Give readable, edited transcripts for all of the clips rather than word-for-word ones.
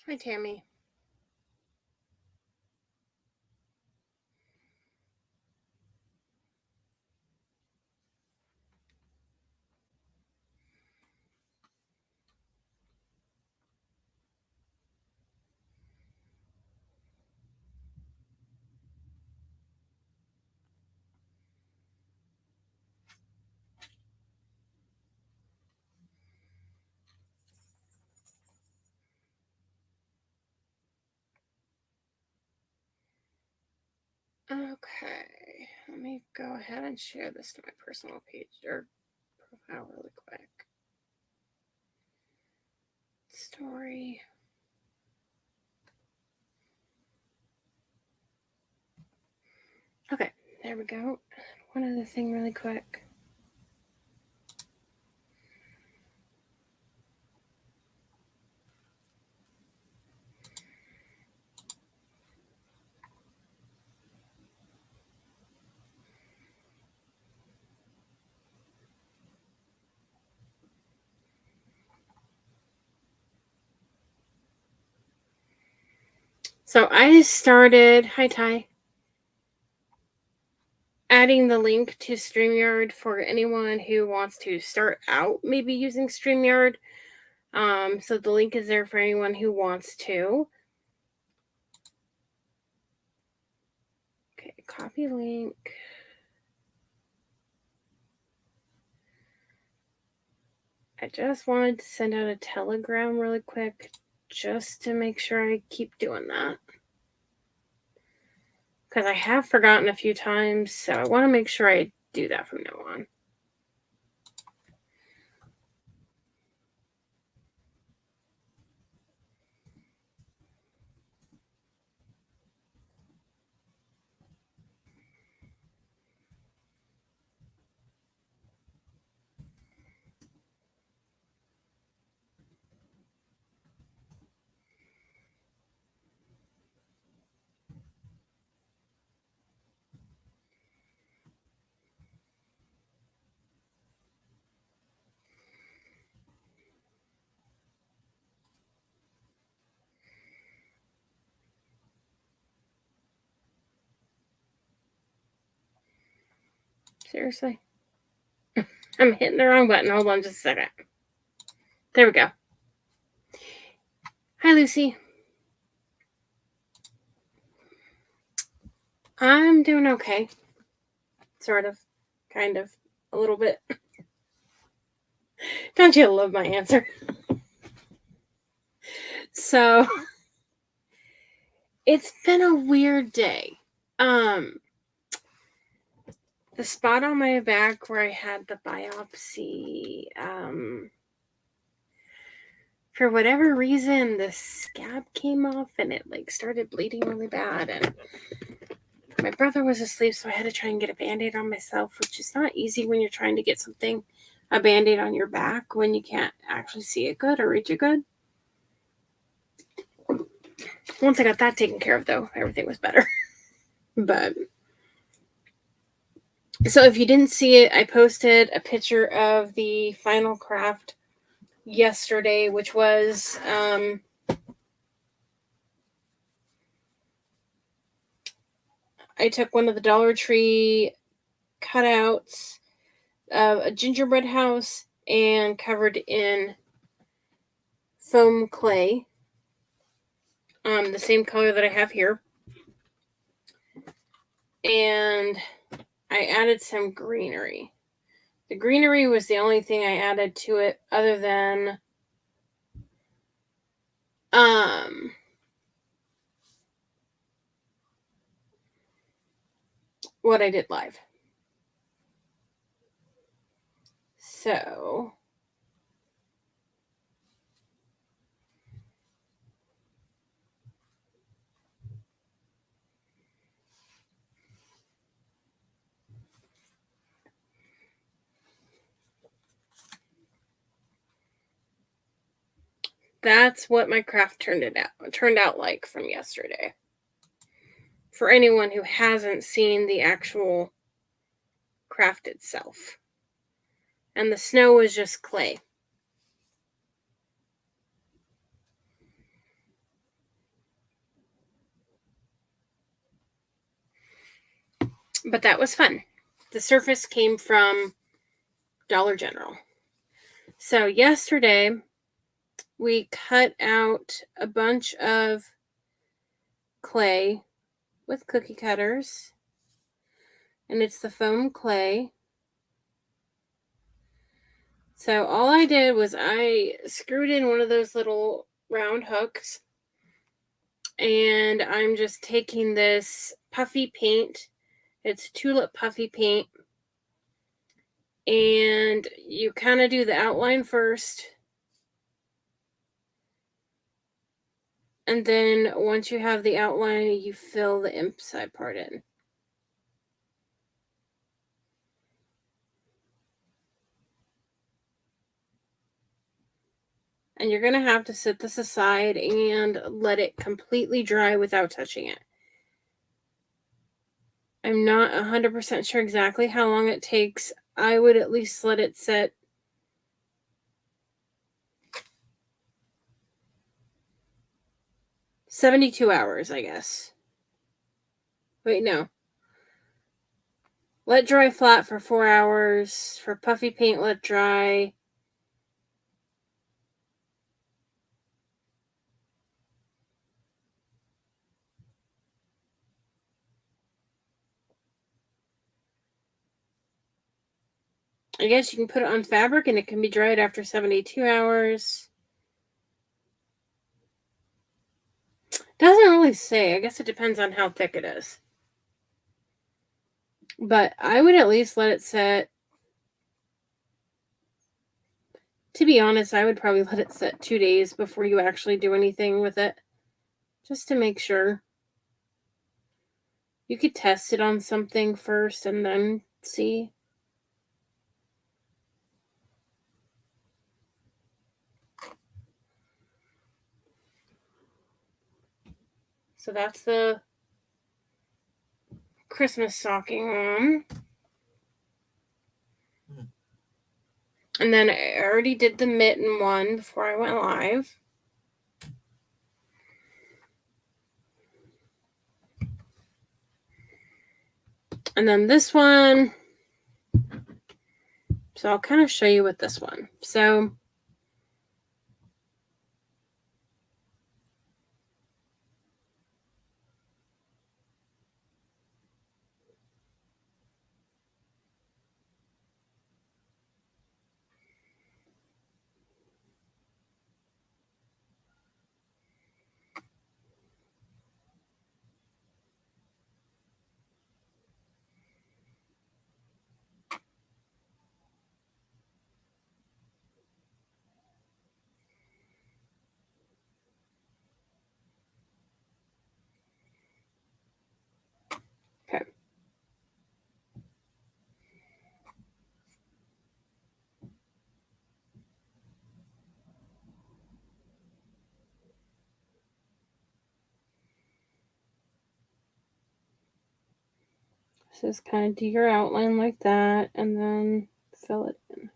Hi, Tammy. Okay, let me go ahead and share this to my personal page or profile really quick. Story. Okay, there we go. One other thing really quick. So I started, hi Ty, adding the link to StreamYard for anyone who wants to start out maybe using StreamYard. So the link is there for anyone who wants to. Okay, copy link. I just wanted to send out a telegram really quick just to make sure I keep doing that. Because I have forgotten a few times, so I want to make sure I do that from now on. Seriously? I'm hitting the wrong button. Hold on just a second. There we go. Hi, Lucy. I'm doing okay. Sort of. Kind of. A little bit. Don't you love my answer? So, it's been a weird day. The spot on my back where I had the biopsy, for whatever reason, the scab came off and it like started bleeding really bad. And my brother was asleep, so I had to try and get a band-aid on myself, which is not easy when you're trying to get a band-aid on your back when you can't actually see it good or reach it good. Once I got that taken care of, though, everything was better. But so if you didn't see it, I posted a picture of the final craft yesterday, which was I took one of the Dollar Tree cutouts of a gingerbread house and covered in foam clay, the same color that I have here. And I added some greenery. The greenery was the only thing I added to it other than what I did live. So that's what my craft turned out like from yesterday. For anyone who hasn't seen the actual craft itself. And the snow was just clay. But that was fun. The surface came from Dollar General. So yesterday, we cut out a bunch of clay with cookie cutters. And it's the foam clay. So all I did was I screwed in one of those little round hooks. And I'm just taking this puffy paint. It's tulip puffy paint. And you kind of do the outline first. And then once you have the outline, you fill the inside part in. And you're going to have to set this aside and let it completely dry without touching it. I'm not 100% sure exactly how long it takes. I would at least let it set 72 hours, I guess. Wait, no. Let dry flat for 4 hours. For puffy paint, let dry. I guess you can put it on fabric and it can be dried after 72 hours. Doesn't really say. I guess it depends on how thick it is. But I would at least let it set. To be honest, I would probably let it set 2 days before you actually do anything with it. Just to make sure. You could test it on something first and then see. So that's the Christmas stocking one. And then I already did the mitten one before I went live. And then this one. So I'll kind of show you with this one. So okay. So just kind of do your outline like that and then fill it in.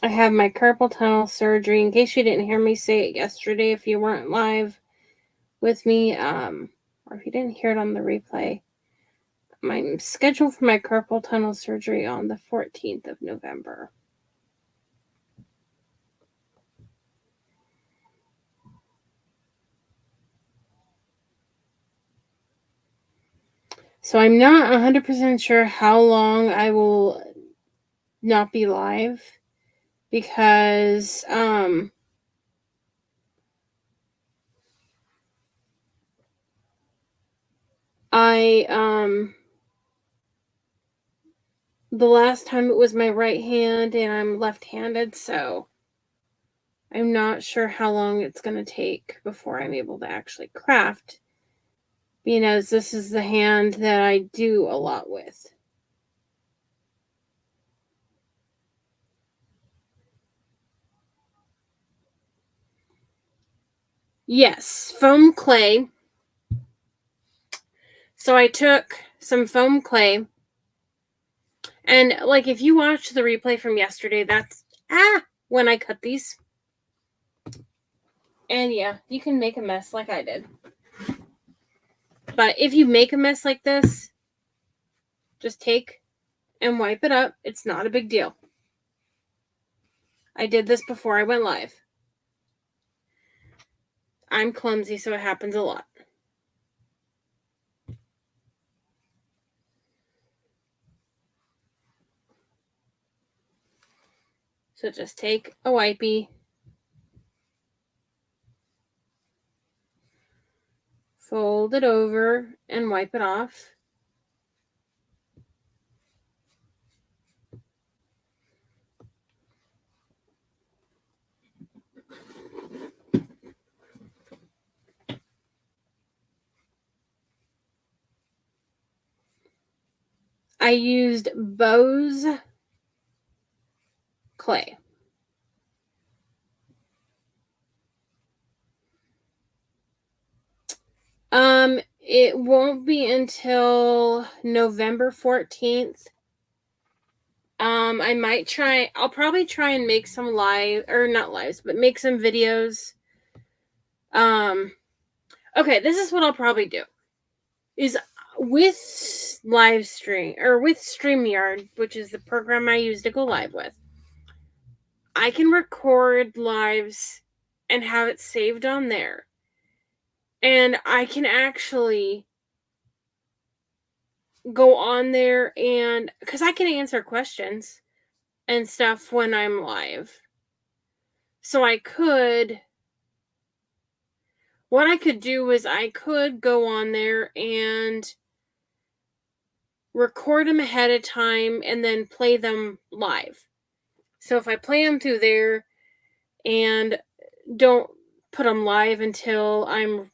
I have my carpal tunnel surgery. In case you didn't hear me say it yesterday, if you weren't live with me, or if you didn't hear it on the replay, I'm scheduled for my carpal tunnel surgery on the 14th of November. So I'm not 100% sure how long I will not be live because I the last time it was my right hand, and I'm left-handed, so I'm not sure how long it's going to take before I'm able to actually craft, being as this is the hand that I do a lot with. Yes, foam clay. So I took some foam clay, and like if you watch the replay from yesterday, that's when I cut these. And yeah, you can make a mess like I did. But if you make a mess like this, just take and wipe it up. It's not a big deal. I did this before I went live. I'm clumsy, so it happens a lot. So just take a wipey, fold it over, and wipe it off. I used Bose clay. It won't be until November 14th. I'll probably try and make some live, or not lives, but make some videos. Okay, this is what I'll probably do. Is with live stream, or with StreamYard, which is the program I use to go live with, I can record lives and have it saved on there. And I can actually go on there, and because I can answer questions and stuff when I'm live. So what I could do is I could go on there and record them ahead of time and then play them live. So if I play them through there and don't put them live until I'm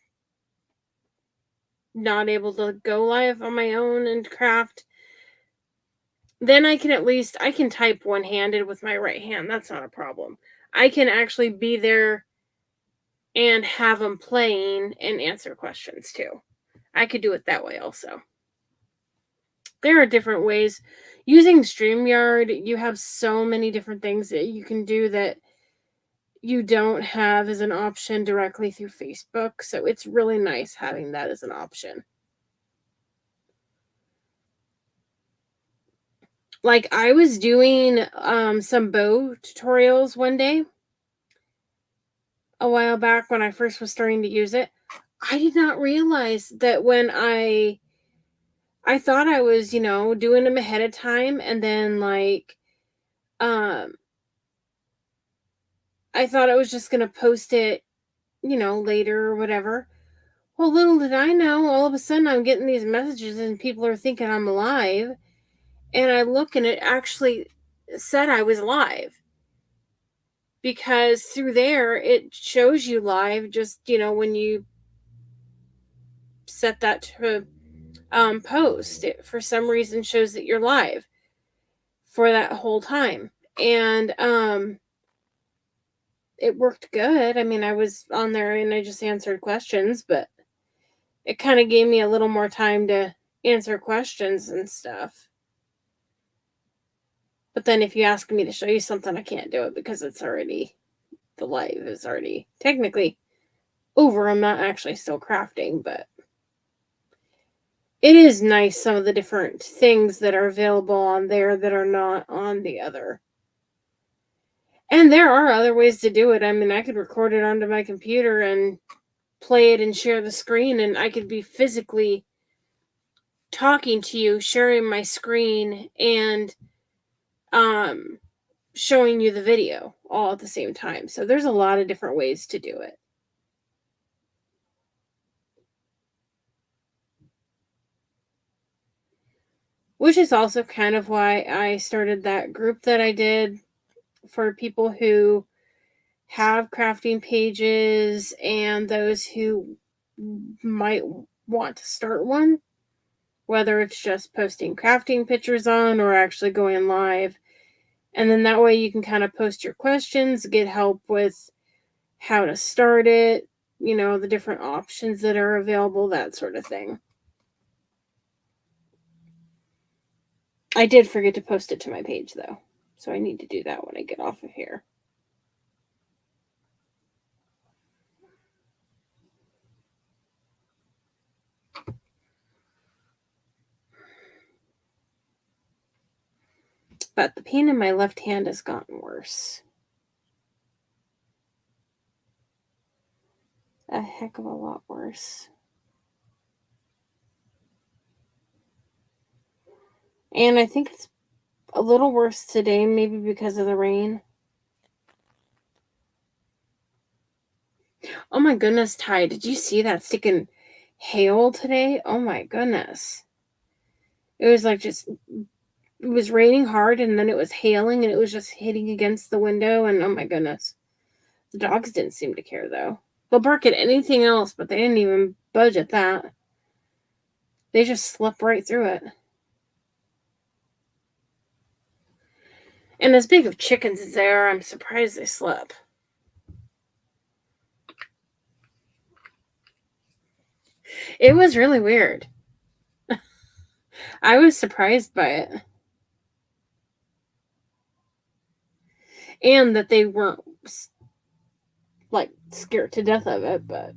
not able to go live on my own and craft, then I can type one-handed with my right hand. That's not a problem. I can actually be there and have them playing and answer questions too. I could do it that way also. There are different ways. Using StreamYard, you have so many different things that you can do that you don't have as an option directly through Facebook. So it's really nice having that as an option. Like I was doing some bow tutorials one day a while back when I first was starting to use it. I did not realize that when I thought I was, doing them ahead of time, and then I thought I was just going to post it, later or whatever. Well, little did I know, all of a sudden I'm getting these messages and people are thinking I'm live. And I look and it actually said I was live. Because through there, it shows you live just, when you set that to post. It, for some reason, shows that you're live for that whole time. And it worked good. I mean, I was on there and I just answered questions, but it kind of gave me a little more time to answer questions and stuff. But then if you ask me to show you something, I can't do it because the live is already technically over. I'm not actually still crafting, but it is nice some of the different things that are available on there that are not on the other. And there are other ways to do it. I mean, I could record it onto my computer and play it and share the screen, and I could be physically talking to you, sharing my screen, and showing you the video all at the same time. So there's a lot of different ways to do it. which is also kind of why I started that group that I did for people who have crafting pages and those who might want to start one, whether it's just posting crafting pictures on or actually going live. And then that way you can kind of post your questions, get help with how to start it, the different options that are available, that sort of thing. I did forget to post it to my page though, so I need to do that when I get off of here. But the pain in my left hand has gotten worse. A heck of a lot worse. And I think it's a little worse today, maybe because of the rain. Oh my goodness, Ty, did you see that sticking hail today? Oh my goodness. It was like it was raining hard and then it was hailing and it was just hitting against the window and oh my goodness. The dogs didn't seem to care though. They'll bark at anything else, but they didn't even budge at that. They just slept right through it. And as big of chickens as they are, I'm surprised they slept. It was really weird. I was surprised by it. And that they weren't like scared to death of it, but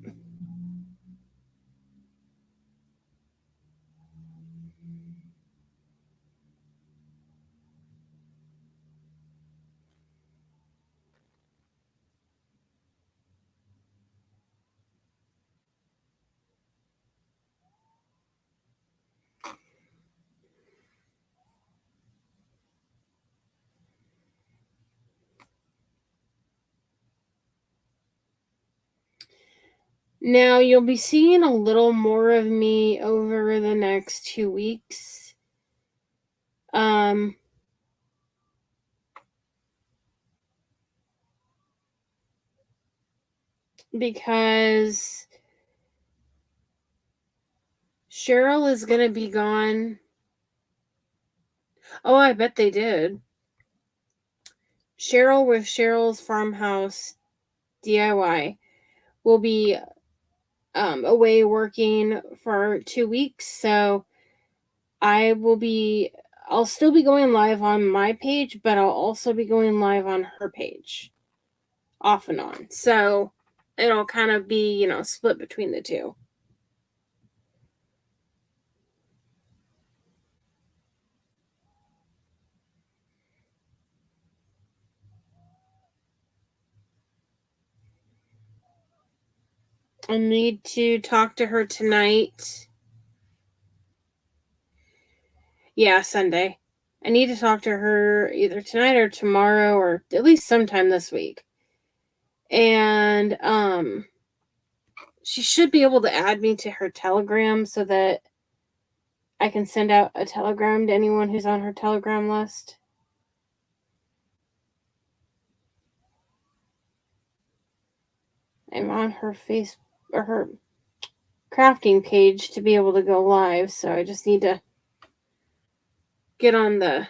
now you'll be seeing a little more of me over the next 2 weeks. Because Cheryl is going to be gone. Oh, I bet they did. Cheryl with Cheryl's Farmhouse DIY will be away working for 2 weeks. So I'll still be going live on my page, but I'll also be going live on her page off and on. So it'll kind of be, split between the two. I'll need to talk to her tonight. Yeah, Sunday. I need to talk to her either tonight or tomorrow or at least sometime this week. And she should be able to add me to her Telegram so that I can send out a telegram to anyone who's on her Telegram list. I'm on her face or her crafting page to be able to go live, so I just need to get on the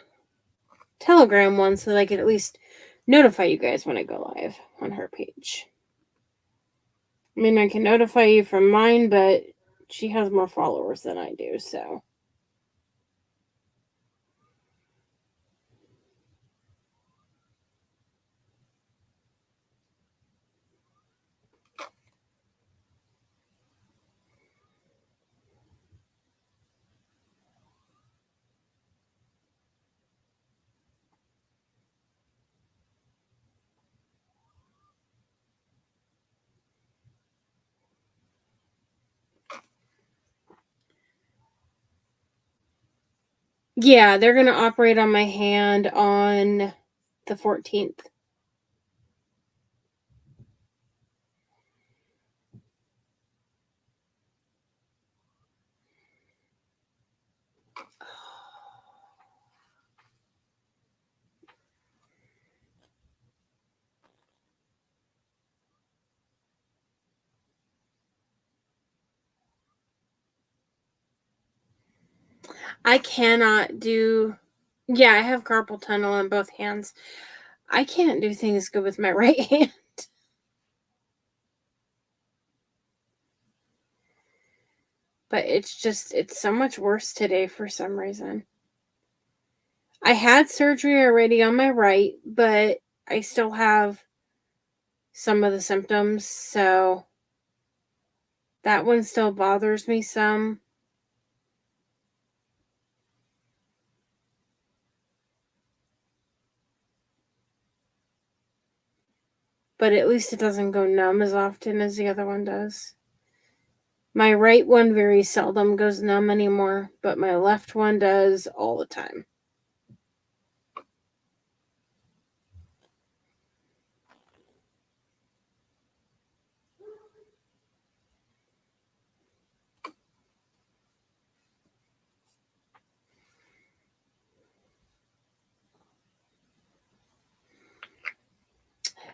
Telegram one so that I can at least notify you guys when I go live on her page. I mean, I can notify you from mine, but she has more followers than I do, so. Yeah, they're going to operate on my hand on the 14th. I cannot do... Yeah, I have carpal tunnel in both hands. I can't do things good with my right hand. But it's so much worse today for some reason. I had surgery already on my right, but I still have some of the symptoms, so that one still bothers me some. But at least it doesn't go numb as often as the other one does. My right one very seldom goes numb anymore, but my left one does all the time.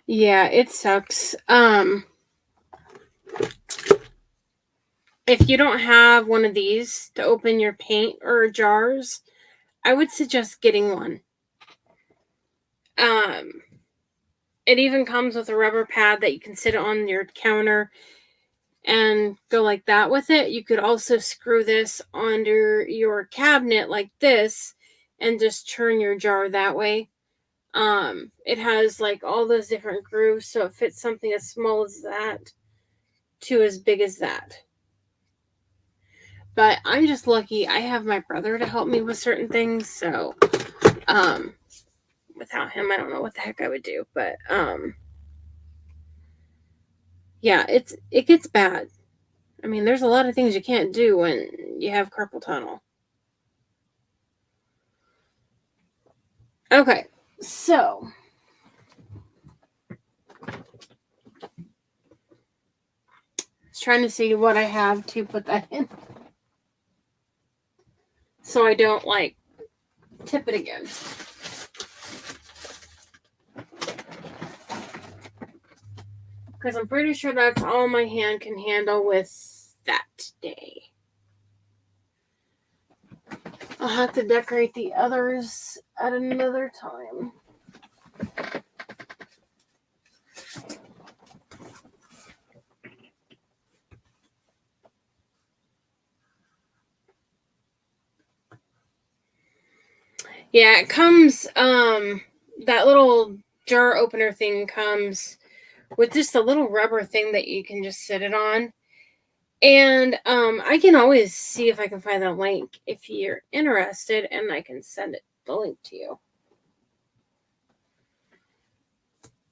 Yeah, it sucks. If you don't have one of these to open your paint or jars, I would suggest getting one. It even comes with a rubber pad that you can sit on your counter and go like that with it. You could also screw this under your cabinet like this and just turn your jar that way. It has like all those different grooves, so it fits something as small as that to as big as that. But I'm just lucky I have my brother to help me with certain things, so without him I don't know what the heck I would do. But yeah, it gets bad. I mean, there's a lot of things you can't do when you have carpal tunnel. Okay, so I was trying to see what I have to put that in, so I don't like tip it again. Because I'm pretty sure that's all my hand can handle with that today. I'll have to decorate the others at another time. Yeah, it comes, that little jar opener thing comes with just a little rubber thing that you can just sit it on. And I can always see if I can find the link if you're interested, and I can send the link to you.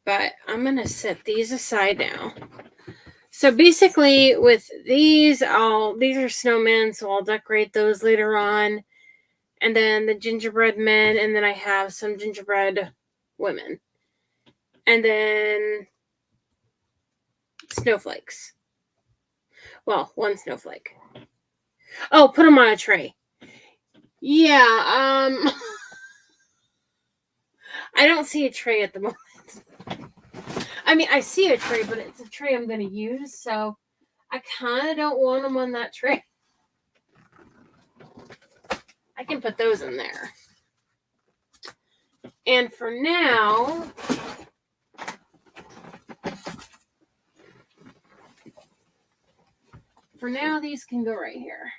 But I'm going to set these aside now. So basically with these are snowmen, so I'll decorate those later on. And then the gingerbread men, and then I have some gingerbread women. And then snowflakes. Well, one snowflake. Oh, put them on a tray. Yeah, I don't see a tray at the moment. I mean, I see a tray, but it's a tray I'm going to use, so I kind of don't want them on that tray. I can put those in there. And for now, these can go right here.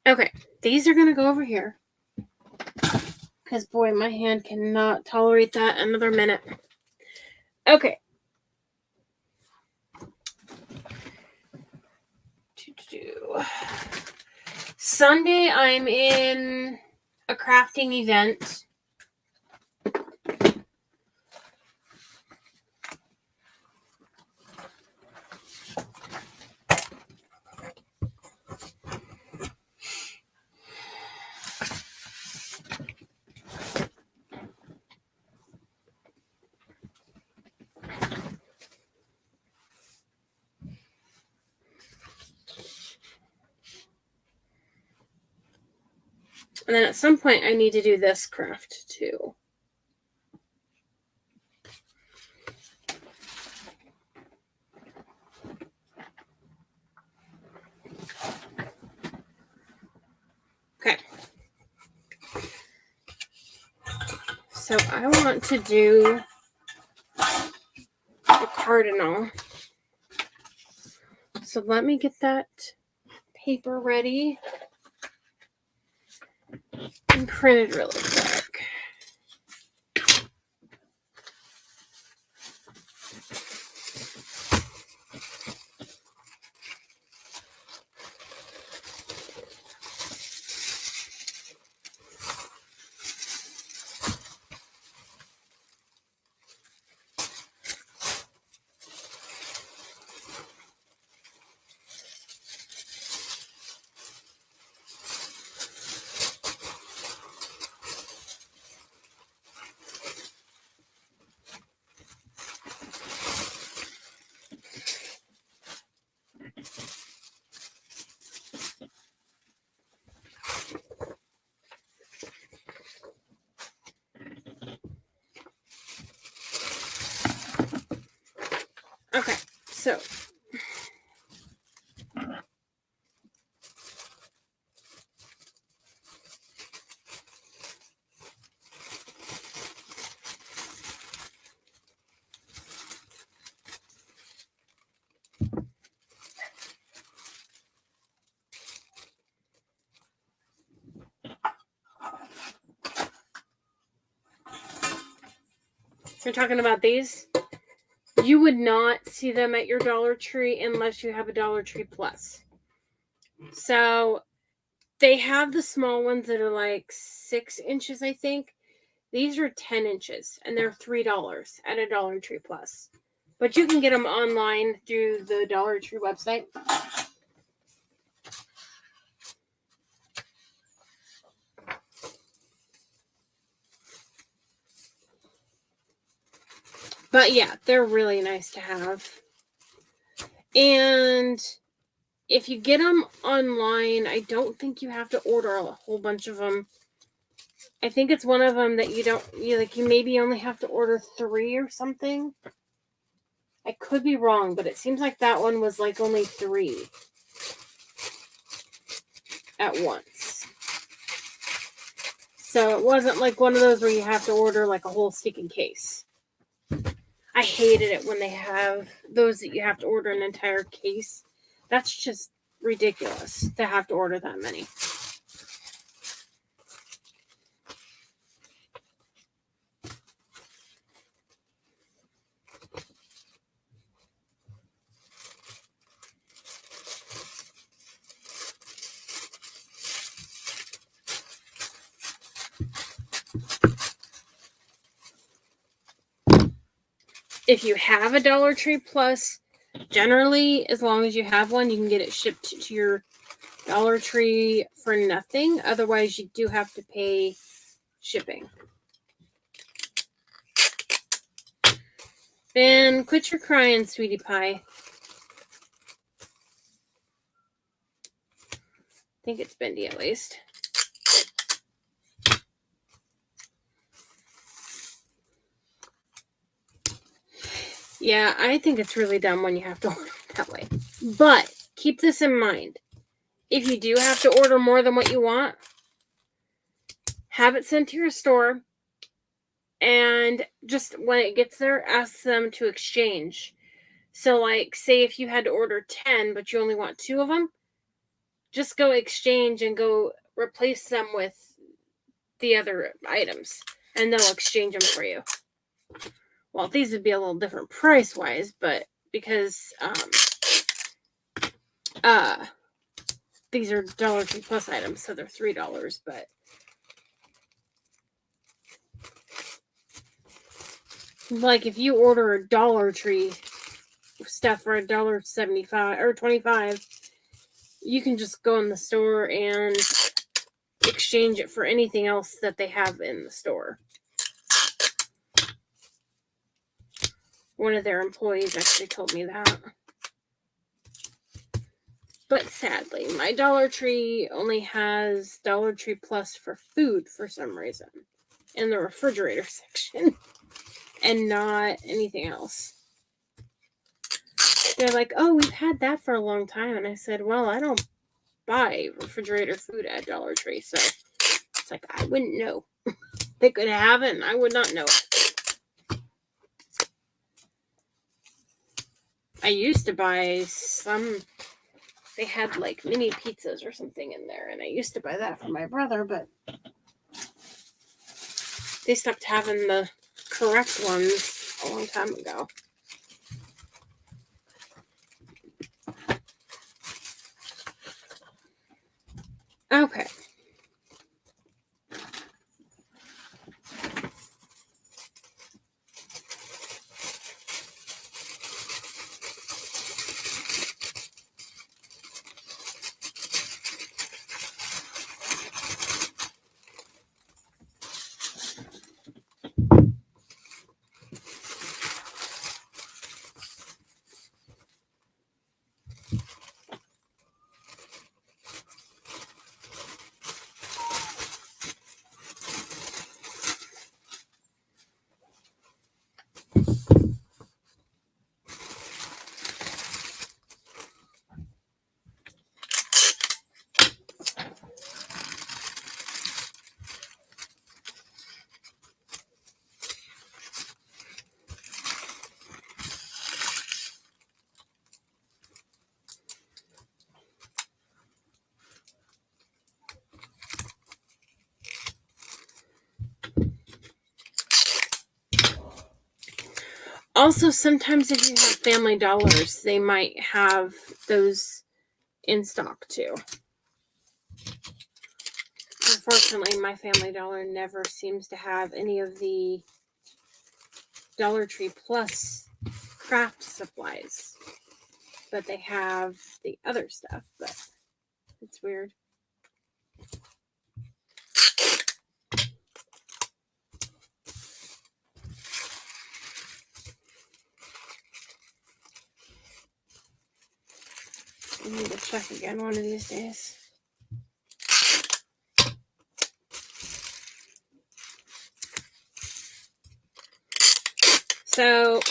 Okay, these are going to go over here. Because, boy, my hand cannot tolerate that another minute. Okay. Sunday, I'm in a crafting event. And then at some point, I need to do this craft too. So I want to do the cardinal. So let me get that paper ready and printed really quick. Okay, so you're talking about these? You would not see them at your Dollar Tree unless you have a Dollar Tree Plus. So they have the small ones that are like 6 inches, I think. These are 10 inches, and they're $3 at a Dollar Tree Plus. But you can get them online through the Dollar Tree website. But yeah, they're really nice to have. And if you get them online, I don't think you have to order a whole bunch of them. I think it's one of them that you maybe only have to order 3 or something. I could be wrong, but it seems like that one was like only 3 at once. So it wasn't like one of those where you have to order like a whole sticking case. I hated it when they have those that you have to order an entire case. That's just ridiculous to have to order that many. If you have a Dollar Tree Plus, generally, as long as you have one, you can get it shipped to your Dollar Tree for nothing. Otherwise, you do have to pay shipping. Ben, quit your crying, sweetie pie. I think it's bendy at least. Yeah, I think it's really dumb when you have to order it that way. But keep this in mind. If you do have to order more than what you want, have it sent to your store. And just when it gets there, ask them to exchange. So, like, say if you had to order 10, but you only want 2 of them, just go exchange and go replace them with the other items. And they'll exchange them for you. Well, these would be a little different price-wise, but because these are Dollar Tree Plus items, so they're $3, but like if you order a Dollar Tree stuff for $1.75 or $25, you can just go in the store and exchange it for anything else that they have in the store. One of their employees actually told me that. But sadly, my Dollar Tree only has Dollar Tree Plus for food for some reason in the refrigerator section and not anything else. They're like, oh, we've had that for a long time. And I said, well, I don't buy refrigerator food at Dollar Tree, so it's like, I wouldn't know. They could have it and I would not know it. I used to buy some, they had like mini pizzas or something in there, and I used to buy that for my brother, but they stopped having the correct ones a long time ago. Okay. Also, sometimes if you have Family Dollars, they might have those in stock too. Unfortunately, my Family Dollar never seems to have any of the Dollar Tree Plus craft supplies, but they have the other stuff, but it's weird. I need to check again one of these days. So,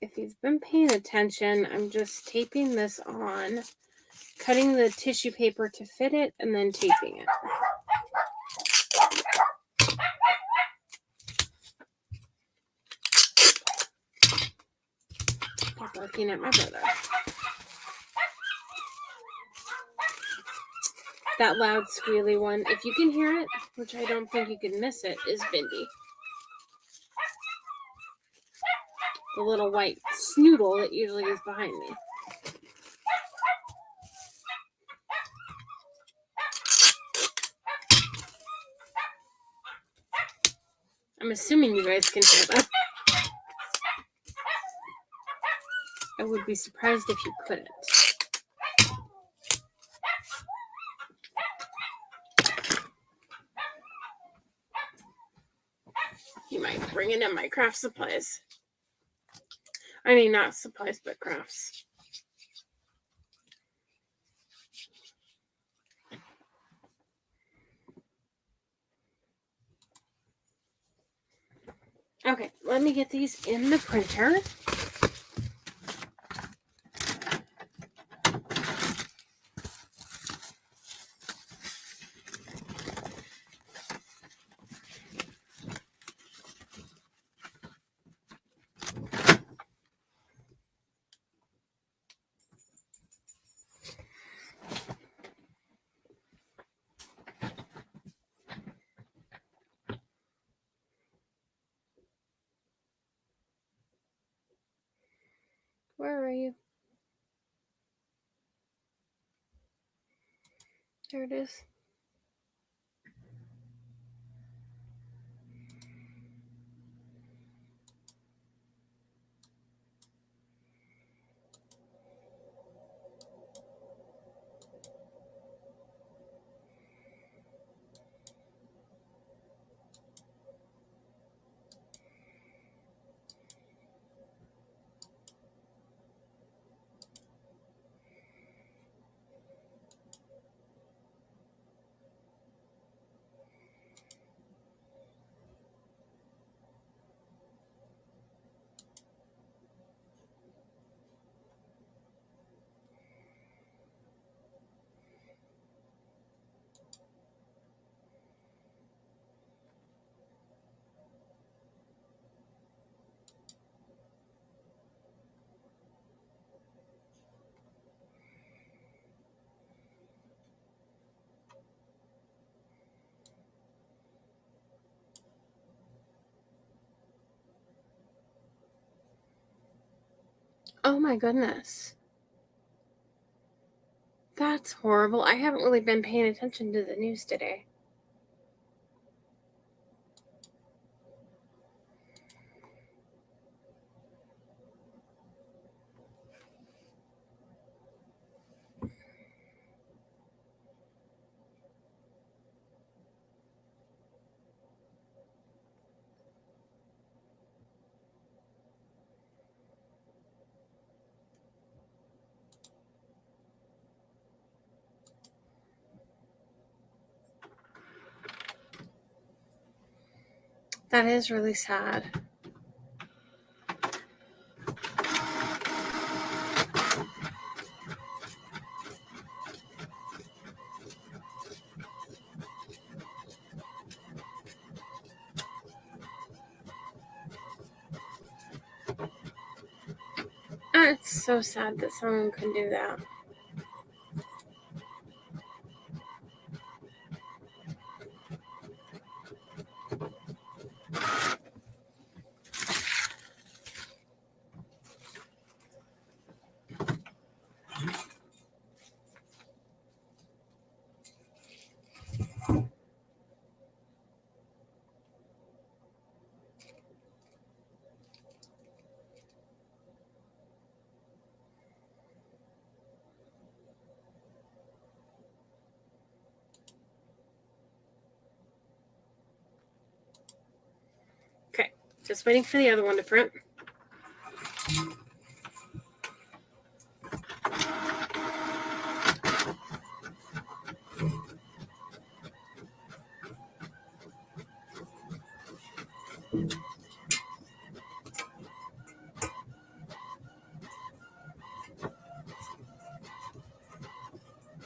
if you've been paying attention, I'm just taping this on, cutting the tissue paper to fit it, and then taping it. I'm barking at my brother. That loud squealy one, if you can hear it, which I don't think you can miss it, is Bindi. The little white snoodle that usually is behind me. I'm assuming you guys can hear that. I would be surprised if you couldn't. You might bring in my craft supplies. I mean, not supplies, but crafts. Okay, let me get these in the printer. Where are you? There it is. Oh my goodness. That's horrible. I haven't really been paying attention to the news today. That is really sad. It's so sad that someone can do that. Okay, just waiting for the other one to print.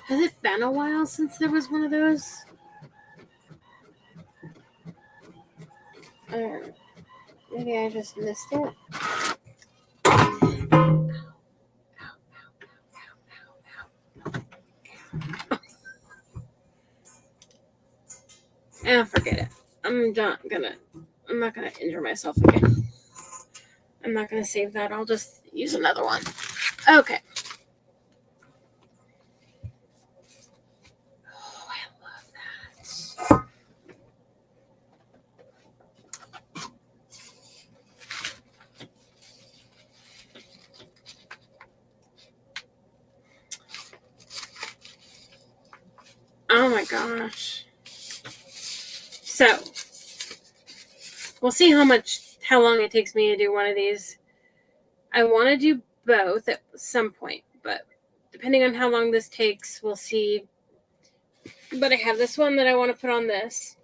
Has it been a while since there was one of those? Maybe I just missed it. Forget it. I'm not gonna injure myself again. I'm not gonna save that. I'll just use another one. Okay. Oh, I love that. Oh my gosh. So, we'll see how long it takes me to do one of these. I want to do both at some point, but depending on how long this takes, we'll see. But I have this one that I want to put on this.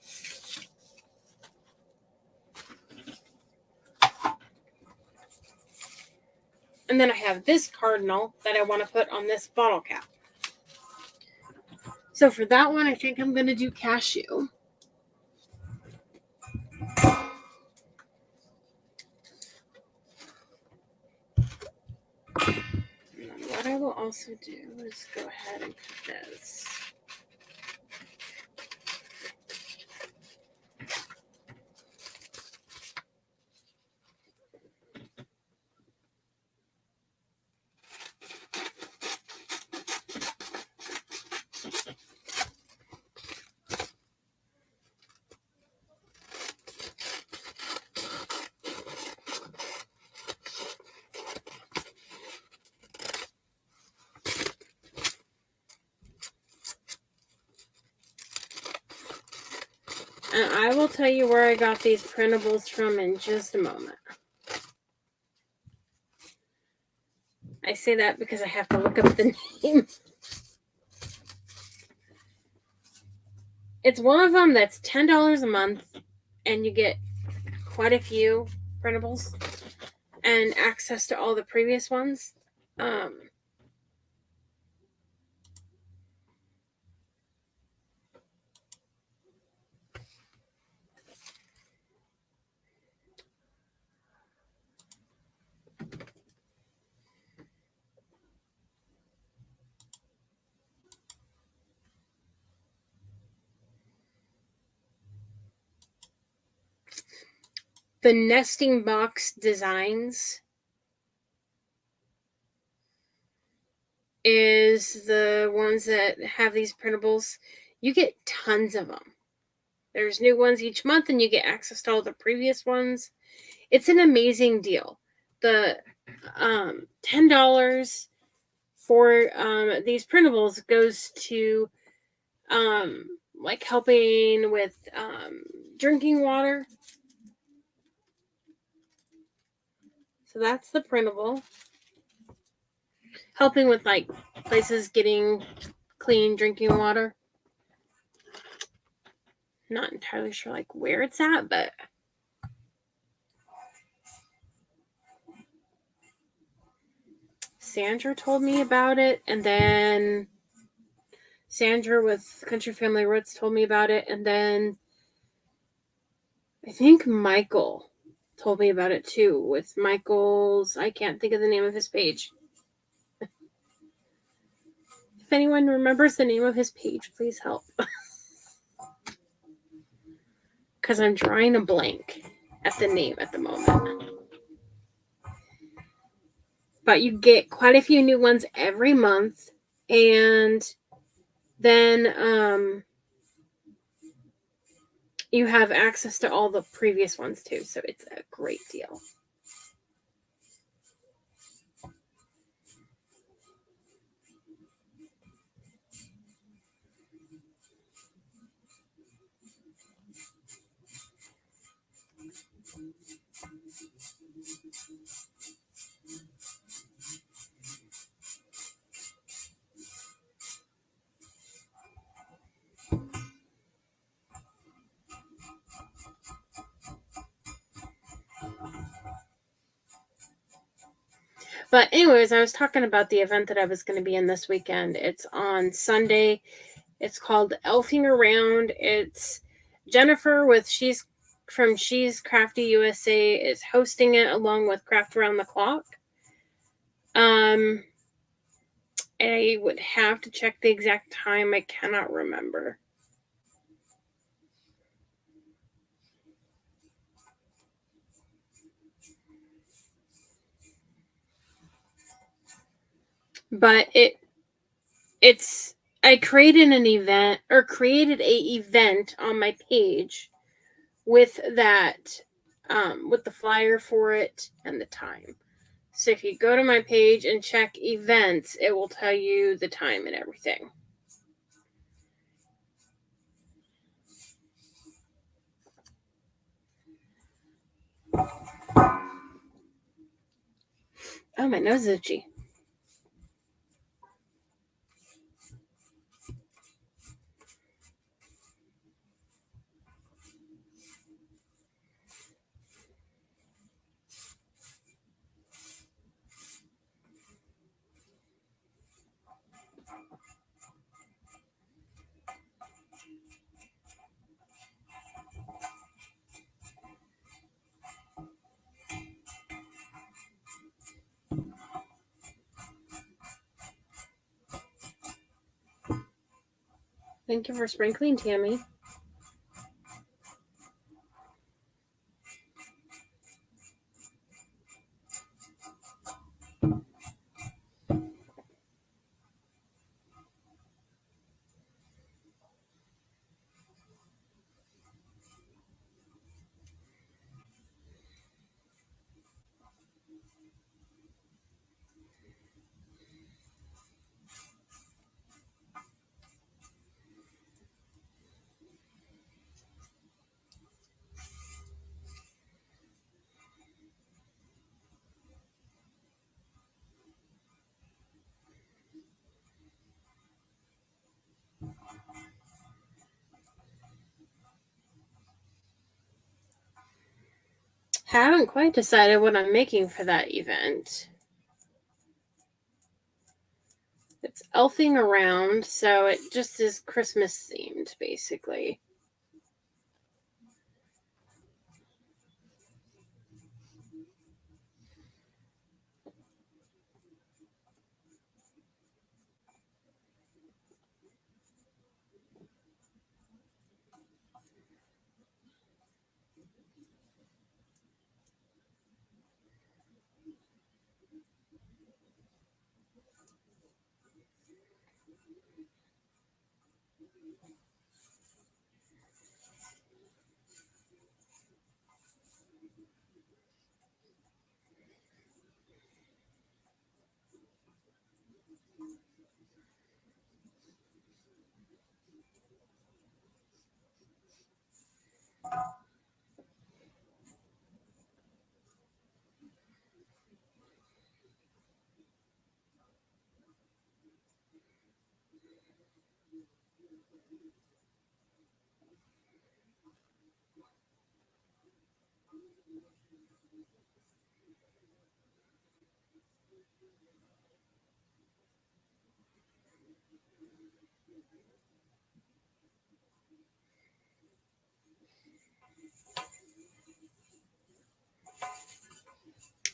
And then I have this cardinal that I want to put on this bottle cap. So for that one, I think I'm going to do cashew. And what I will also do is go ahead and put this. And I will tell you where I got these printables from in just a moment. I say that because I have to look up the name. It's one of them that's $10 a month, and you get quite a few printables and access to all the previous ones. The nesting box designs is the ones that have these printables. You get tons of them. There's new ones each month, and you get access to all the previous ones. It's an amazing deal. The $10 for these printables goes to like helping with drinking water. So that's the printable. Helping with like places getting clean drinking water. Not entirely sure like where it's at, but Sandra told me about it, and then Sandra with Country Family Roots told me about it, and then I think Michael told me about it too, with Michael's, I can't think of the name of his page. If anyone remembers the name of his page, please help. Because I'm drawing a blank at the name at the moment. But you get quite a few new ones every month, and then you have access to all the previous ones too, so it's a great deal. But anyways, I was talking about the event that I was going to be in this weekend. It's on Sunday. It's called Elfing Around. It's Jennifer with She's Crafty USA is hosting it along with Craft Around the Clock. I would have to check the exact time. I cannot remember. But it's I created an event or created a event on my page with that with the flyer for it and the time. So if you go to my page and check events, it will tell you the time and everything. Oh, my nose is itchy. Thank you for sprinkling, Tammy. Haven't quite decided what I'm making for that event. It's elfing around, so it just is Christmas themed, basically.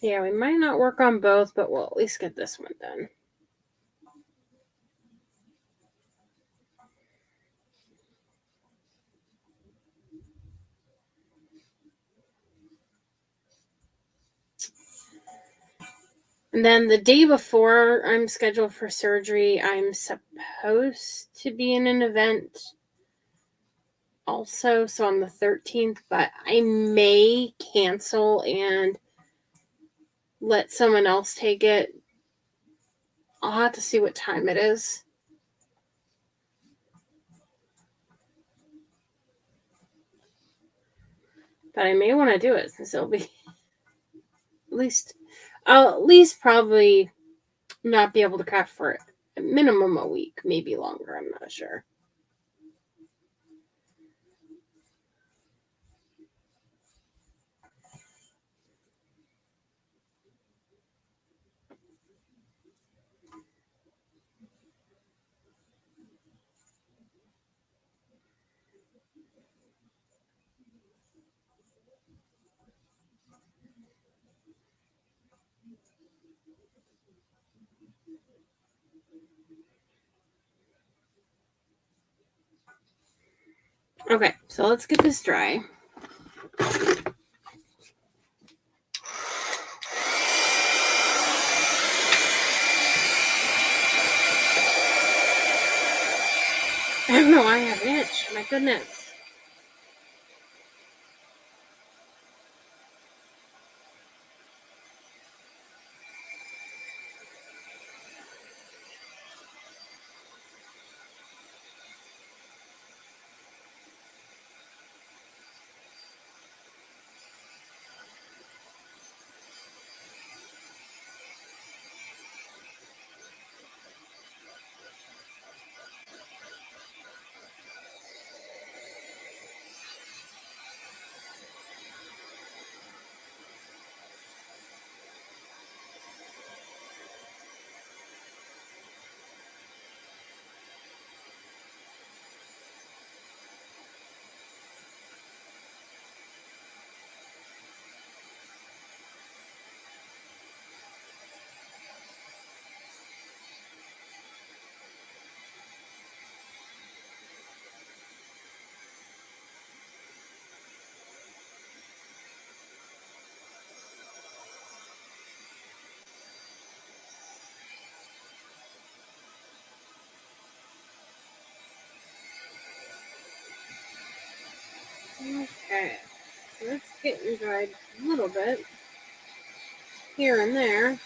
Yeah, we might not work on both, but we'll at least get this one done. And then the day before I'm scheduled for surgery, I'm supposed to be in an event also, so on the 13th, but I may cancel and let someone else take it. I'll have to see what time it is. But I may want to do it since it'll be I'll at least probably not be able to craft for it. A minimum a week, maybe longer, I'm not sure. Okay, so let's get this dry. I don't know, I have an itch. My goodness. Okay, so it's getting dried a little bit here and there.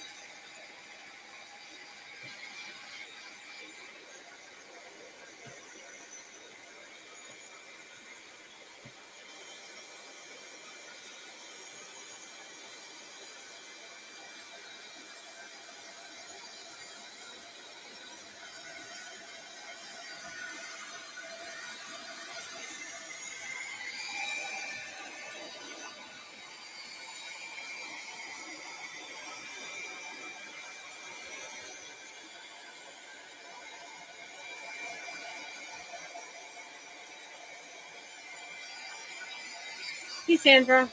Hey, Sandra.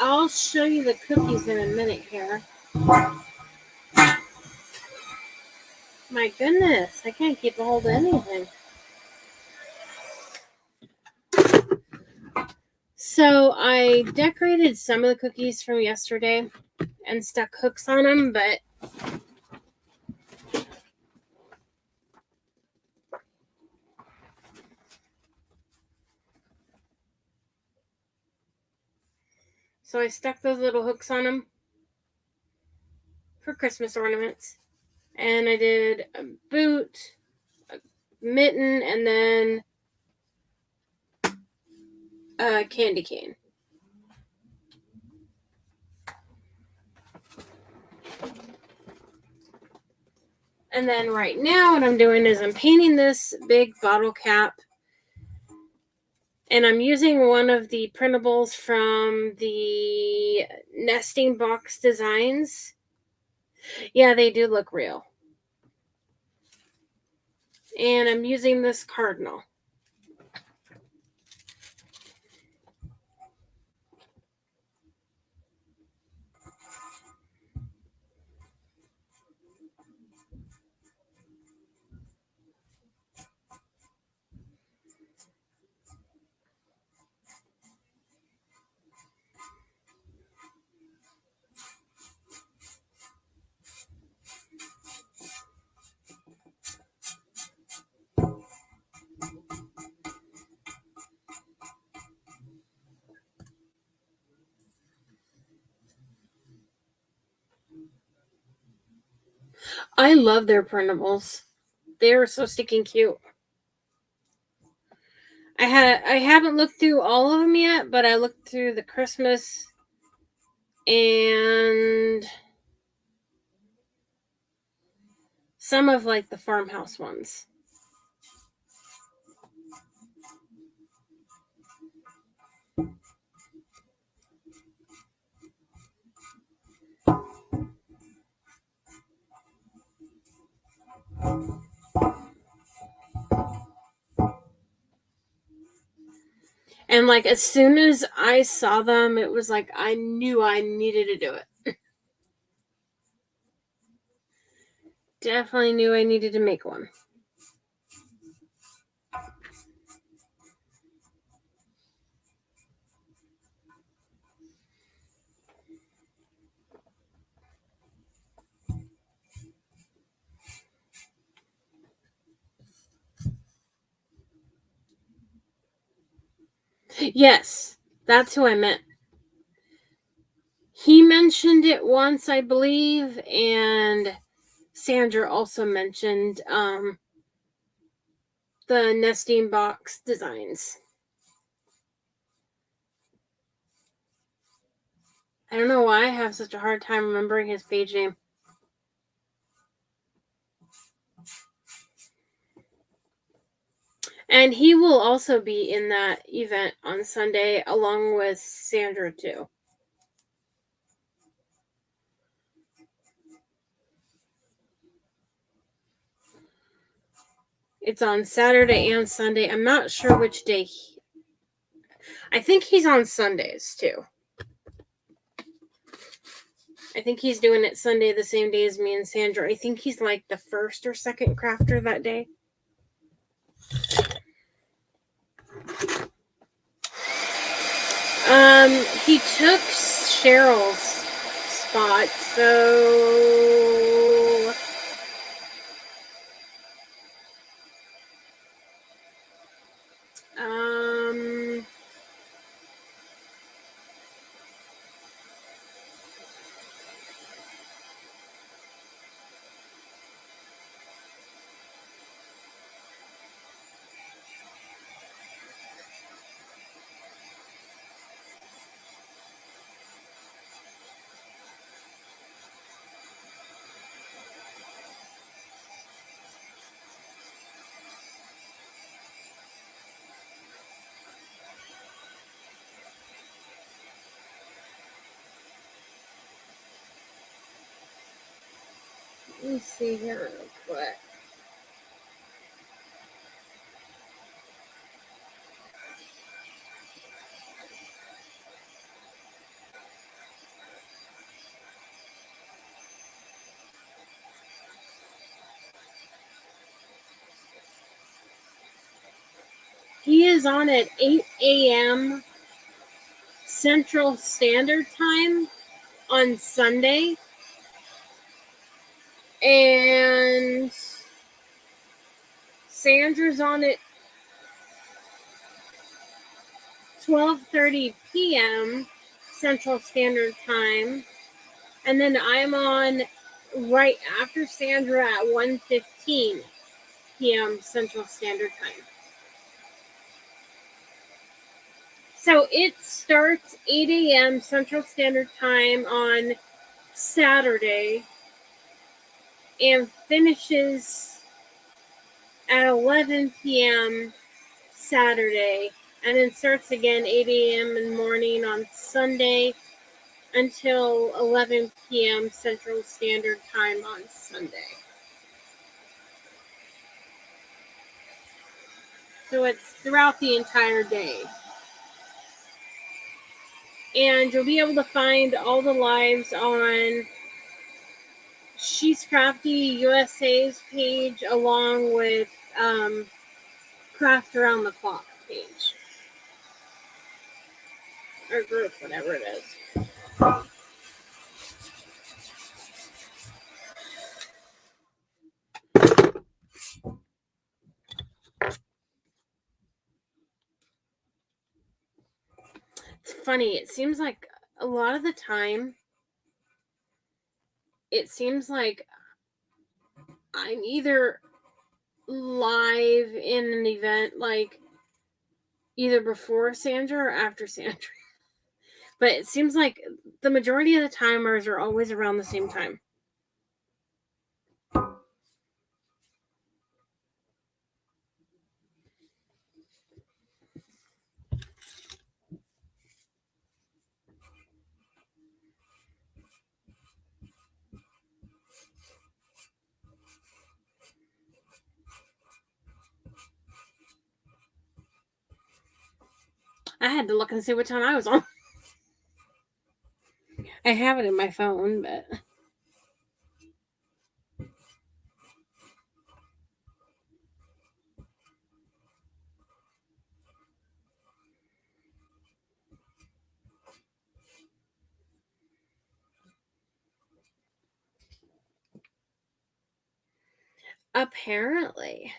I'll show you the cookies in a minute here. My goodness, I can't keep a hold of anything. So I decorated some of the cookies from yesterday and stuck hooks on them, but so I stuck those little hooks on them for Christmas ornaments. And I did a boot, a mitten, and then a candy cane. And then right now what I'm doing is I'm painting this big bottle cap. And I'm using one of the printables from the Nesting Box Designs. Yeah, they do look real. And I'm using this cardinal. I love their printables. They're so stinking cute. I haven't looked through all of them yet, but I looked through the Christmas and some of like the farmhouse ones. And like as soon as I saw them, it was like I knew I needed to do it. Definitely knew I needed to make one. Yes, that's who I meant. He mentioned it once, I believe, and Sandra also mentioned the Nesting Box Designs. I don't know why I have such a hard time remembering his page name. And he will also be in that event on Sunday along with Sandra too. It's on Saturday and Sunday. I'm not sure which day. I think he's on Sundays too. I think he's doing it Sunday the same day as me and Sandra. I think he's like the first or second crafter that day. He took Cheryl's spot, so let me see here real quick. He is on at 8 a.m. Central Standard Time on Sunday. And Sandra's on at 12:30 p.m. Central Standard Time. And then I'm on right after Sandra at 1:15 p.m. Central Standard Time. So it starts 8 a.m. Central Standard Time on Saturday and finishes at 11 p.m. Saturday, and then starts again 8 a.m. in the morning on Sunday until 11 p.m. Central Standard Time on Sunday. So it's throughout the entire day. And you'll be able to find all the lives on She's Crafty USA's page along with Craft Around the Clock page. Or group, whatever it is. It's funny. It seems like a lot of the time, it seems like I'm either live in an event, like either before Sandra or after Sandra. But it seems like the majority of the timers are always around the same time. I had to look and see what time I was on. I have it in my phone, but apparently.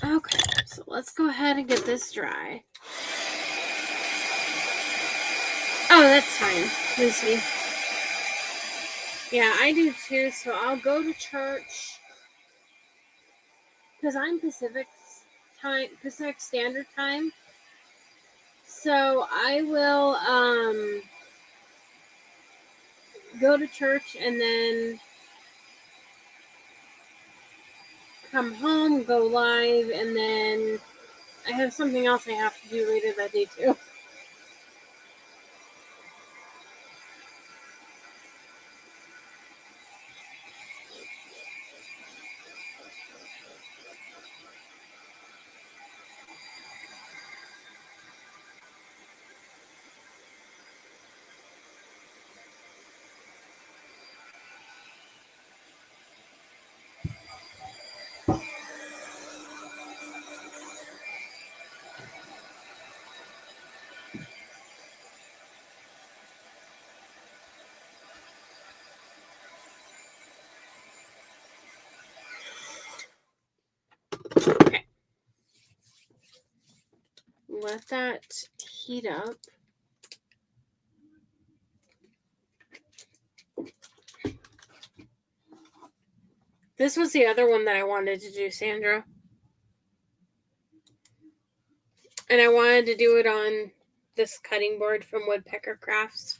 Okay, so let's go ahead and get this dry. Oh, that's fine, Lucy. Yeah, I do too, so I'll go to church because I'm Pacific Standard Time. So I will go to church and then come home, go live, and then I have something else I have to do later that day too. Okay. Let that heat up. This was the other one that I wanted to do, Sandra. And I wanted to do it on this cutting board from Woodpecker Crafts.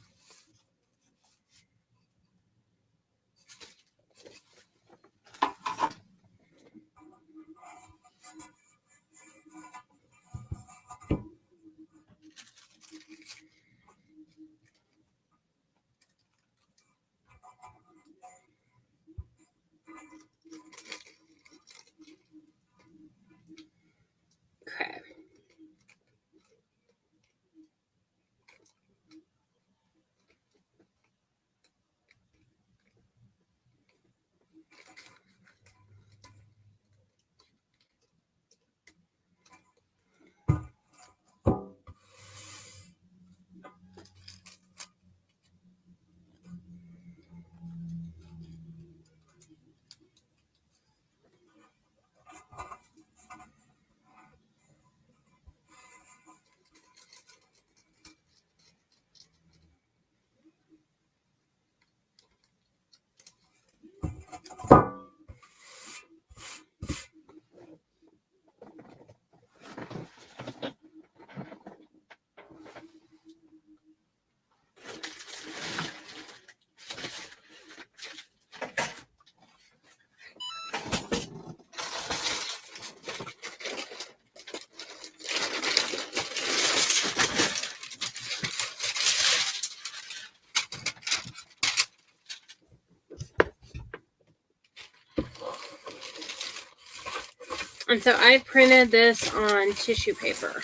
And so I printed this on tissue paper.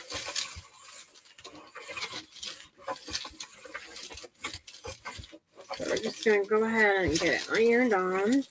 So we're just going to go ahead and get it ironed on.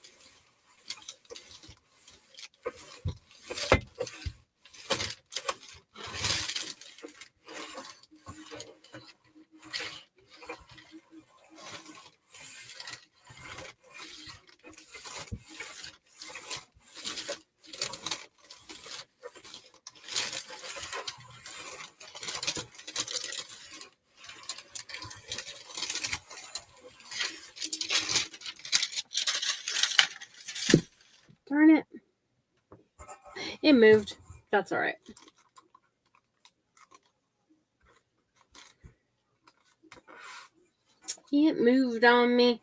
Darn it. It moved. That's all right. It moved on me.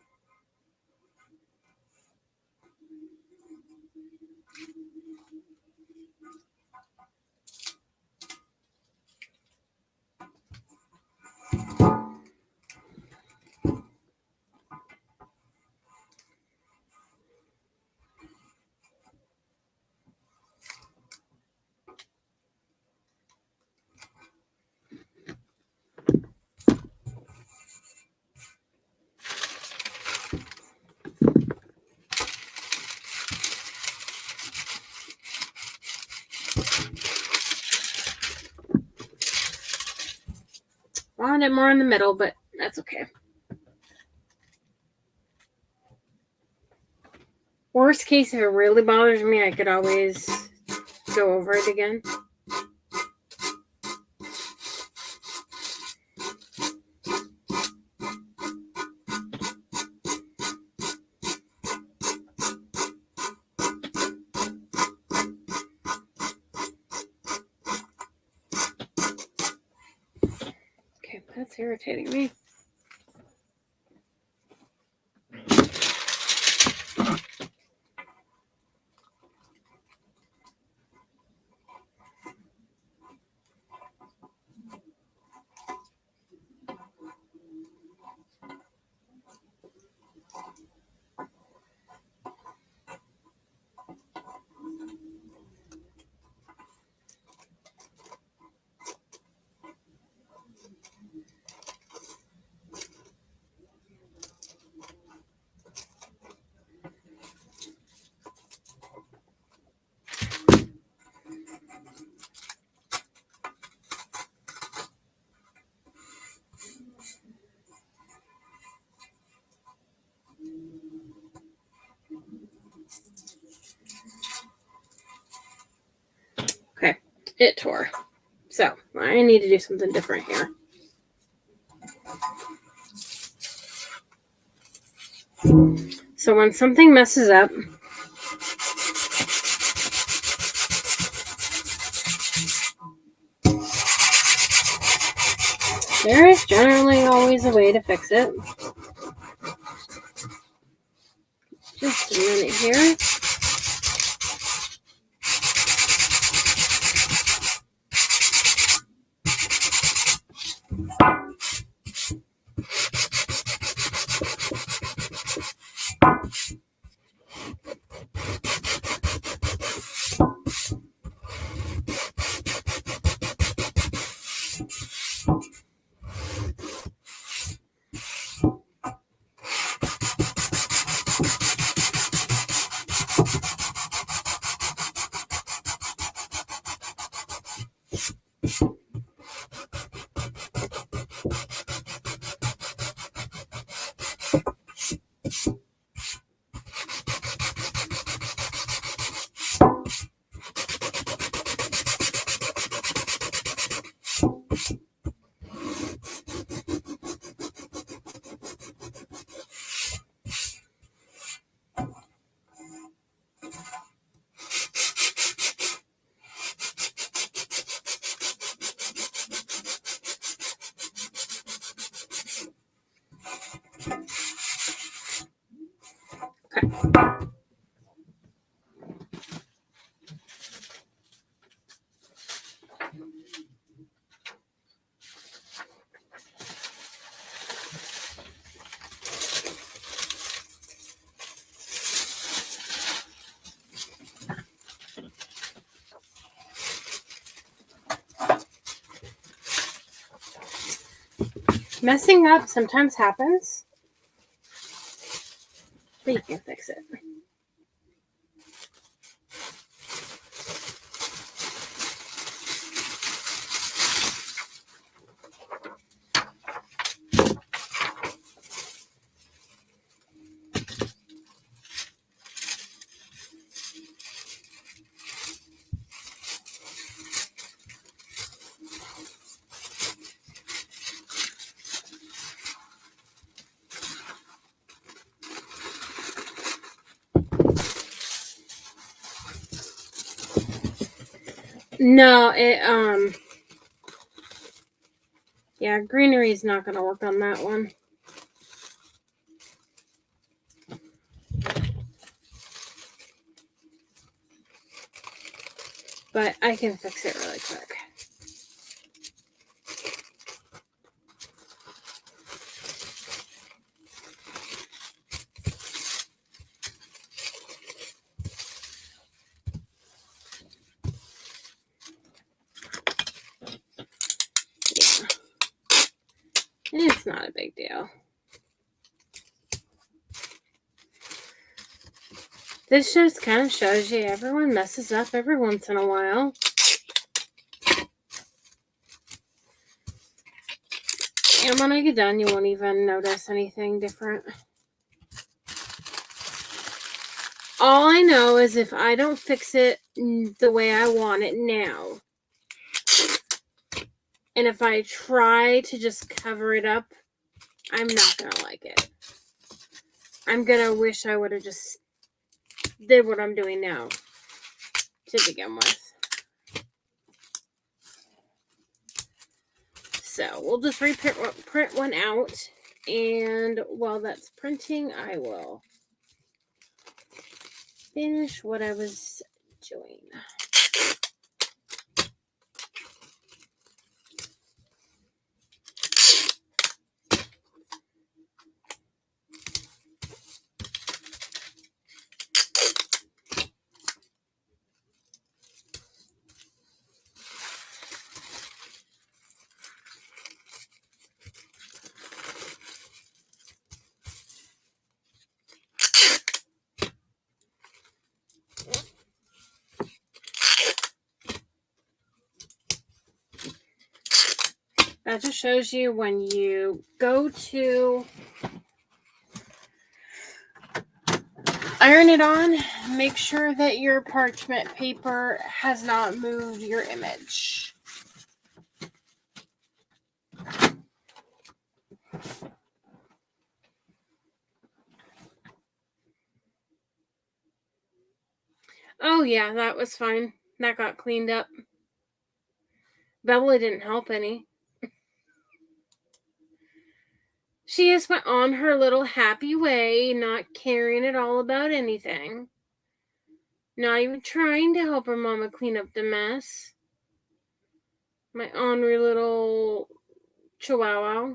Wanted it more in the middle, but that's okay. Worst case, if it really bothers me, I could always go over it again. Okay, that's irritating me. Okay, it tore. So I need to do something different here. So when something messes up, there is generally always a way to fix it. Just a minute here. Okay. Messing up sometimes happens, but you can fix it. No, yeah, greenery is not going to work on that one. But I can fix it really quick. Yeah. It's not a big deal. This just kind of shows you everyone messes up every once in a while. And when I get done, you won't even notice anything different. All I know is if I don't fix it the way I want it now, and if I try to just cover it up, I'm not going to like it. I'm going to wish I would have just did what I'm doing now to begin with. So we'll just print one out, and while that's printing, I will finish what I was doing. That just shows you when you go to iron it on, make sure that your parchment paper has not moved your image. Oh yeah, that was fine. That got cleaned up. Bella didn't help any. She just went on her little happy way, not caring at all about anything. Not even trying to help her mama clean up the mess. My ornery little chihuahua.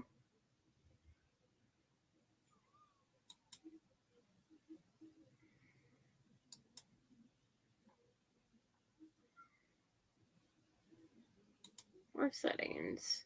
Or settings.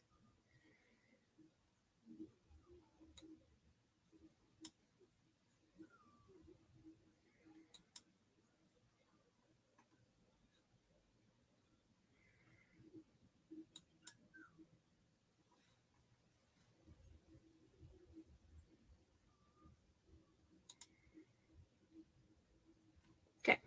Okay.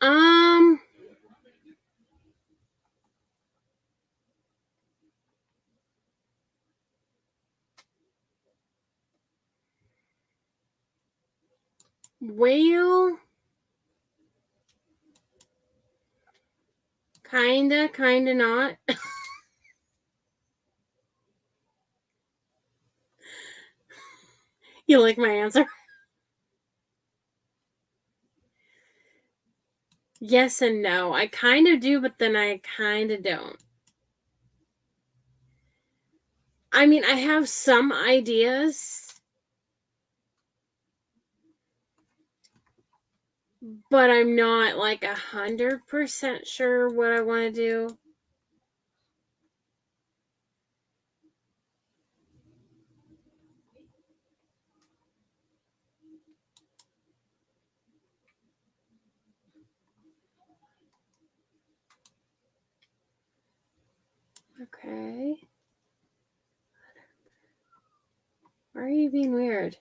Well, kinda not. You like my answer? Yes and no. I kind of do, but then I kind of don't. I mean, I have some ideas, but I'm not like 100% sure what I want to do. Okay. Why are you being weird?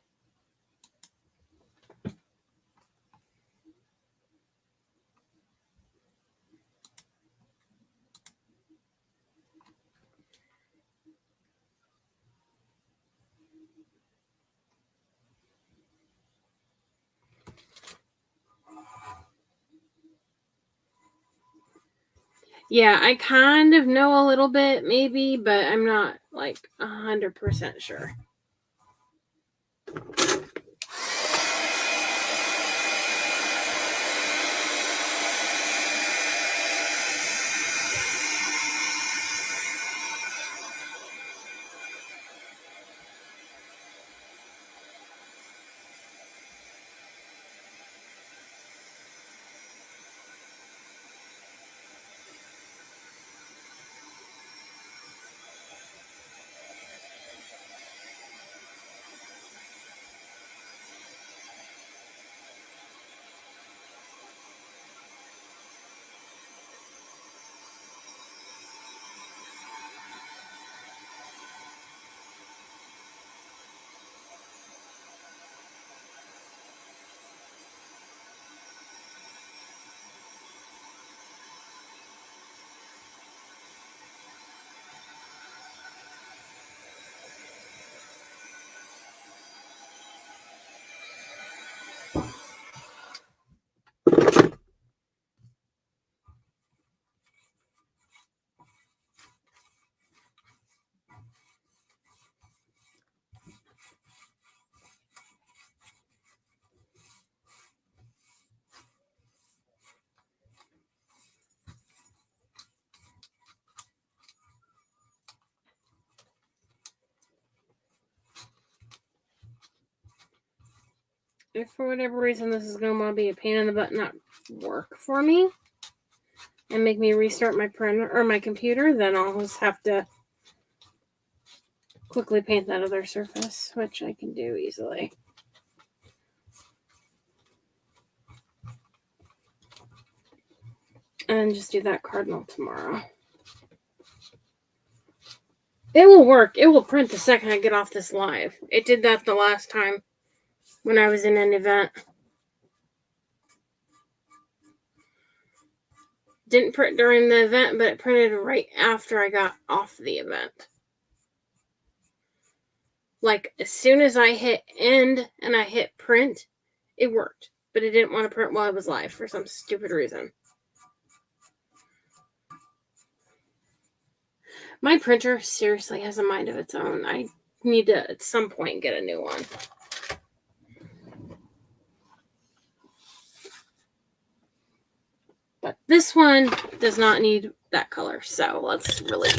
Yeah, I kind of know a little bit, maybe, but I'm not like 100% sure. If for whatever reason this is going to be a pain in the butt, not work for me, and make me restart my printer or my computer, then I'll just have to quickly paint that other surface, which I can do easily. And just do that cardinal tomorrow. It will work. It will print the second I get off this live. It did that the last time when I was in an event. Didn't print during the event, but it printed right after I got off the event. Like, as soon as I hit end and I hit print, it worked. But it didn't want to print while I was live for some stupid reason. My printer seriously has a mind of its own. I need to, at some point, get a new one. But this one does not need that color, so let's really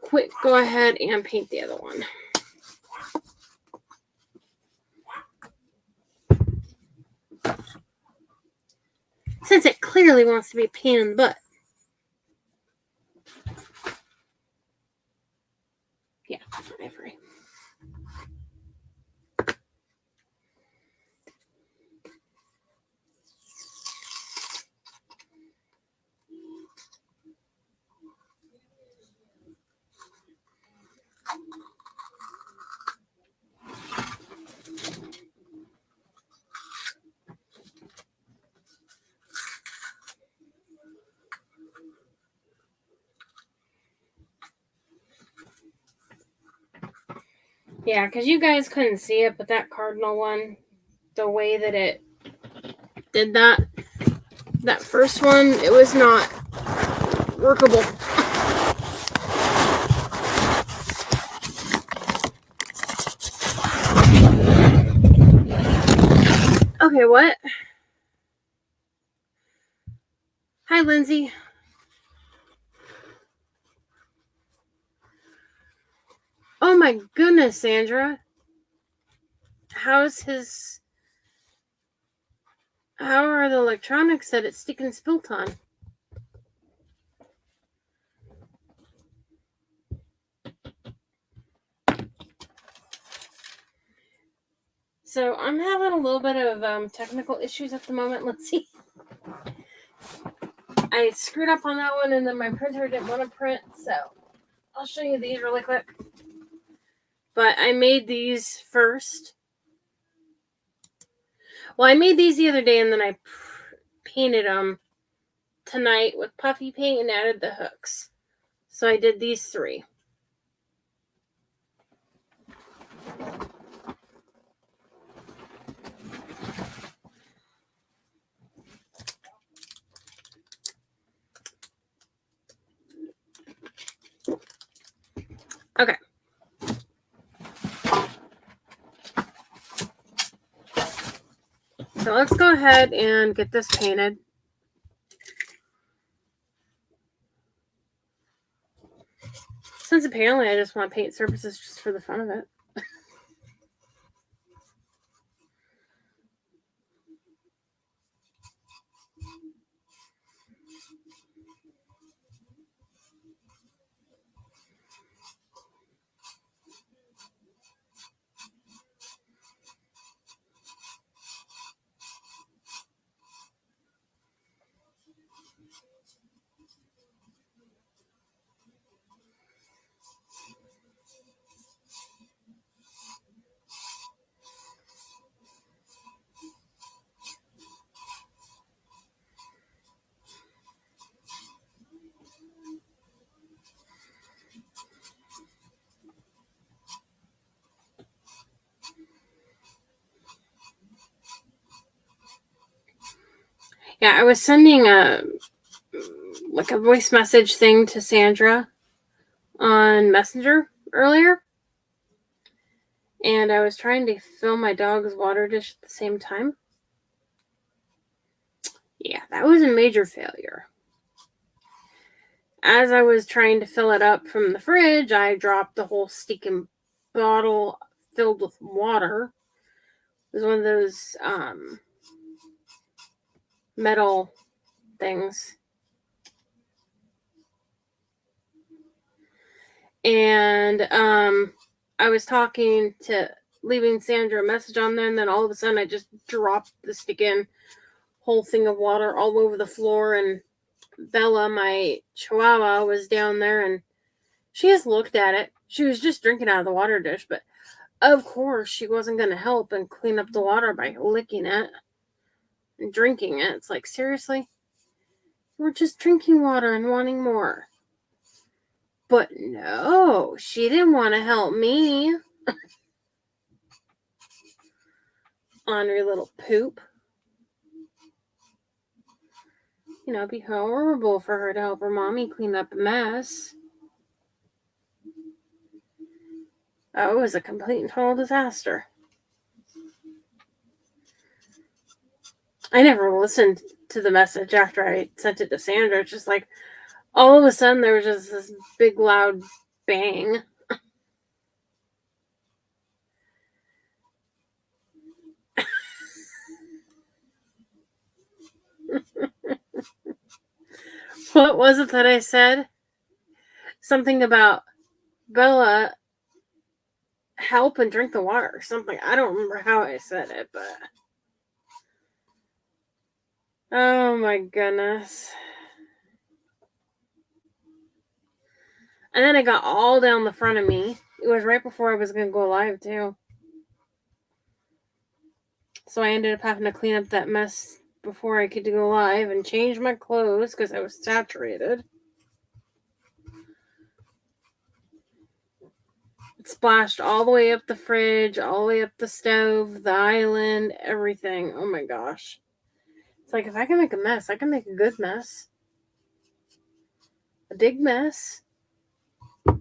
quick go ahead and paint the other one. Since it clearly wants to be a pain in the butt. Yeah, ivory. Yeah, because you guys couldn't see it, but that Cardinal one, the way that it did that first one, it was not workable. Okay, what? Hi, Lindsay. Oh my goodness, Sandra. How are the electronics that it's sticking spilt on? So I'm having a little bit of technical issues at the moment. Let's see. I screwed up on that one, and then my printer didn't want to print, so I'll show you these really quick. But I made these first. Well, I made these the other day, and then I painted them tonight with puffy paint and added the hooks. So I did these 3. Okay. So let's go ahead and get this painted. Since apparently I just want to paint surfaces just for the fun of it. Yeah, I was sending a voice message thing to Sandra on Messenger earlier. And I was trying to fill my dog's water dish at the same time. Yeah, that was a major failure. As I was trying to fill it up from the fridge, I dropped the whole stinking bottle filled with water. It was one of those metal things. And I was leaving Sandra a message on there, and then all of a sudden I just dropped the stinking whole thing of water all over the floor, and Bella, my chihuahua, was down there, and she just looked at it. She was just drinking out of the water dish, but of course she wasn't going to help and clean up the water by licking it and drinking it. It's like, seriously? We're just drinking water and wanting more. But no, she didn't want to help me. Ornery little poop. You know, it'd be horrible for her to help her mommy clean up a mess. Oh, it was a complete and total disaster. I never listened to the message after I sent it to Sandra. It's just like, all of a sudden, there was just this big, loud bang. What was it that I said? Something about Bella help and drink the water. Something. I don't remember how I said it, but. Oh my goodness. And then it got all down the front of me. It was right before I was going to go live, too. So I ended up having to clean up that mess before I could go live and change my clothes because I was saturated. It's splashed all the way up the fridge, all the way up the stove, the island, everything. Oh my gosh. It's like, if I can make a mess, I can make a good mess. A big mess. I'm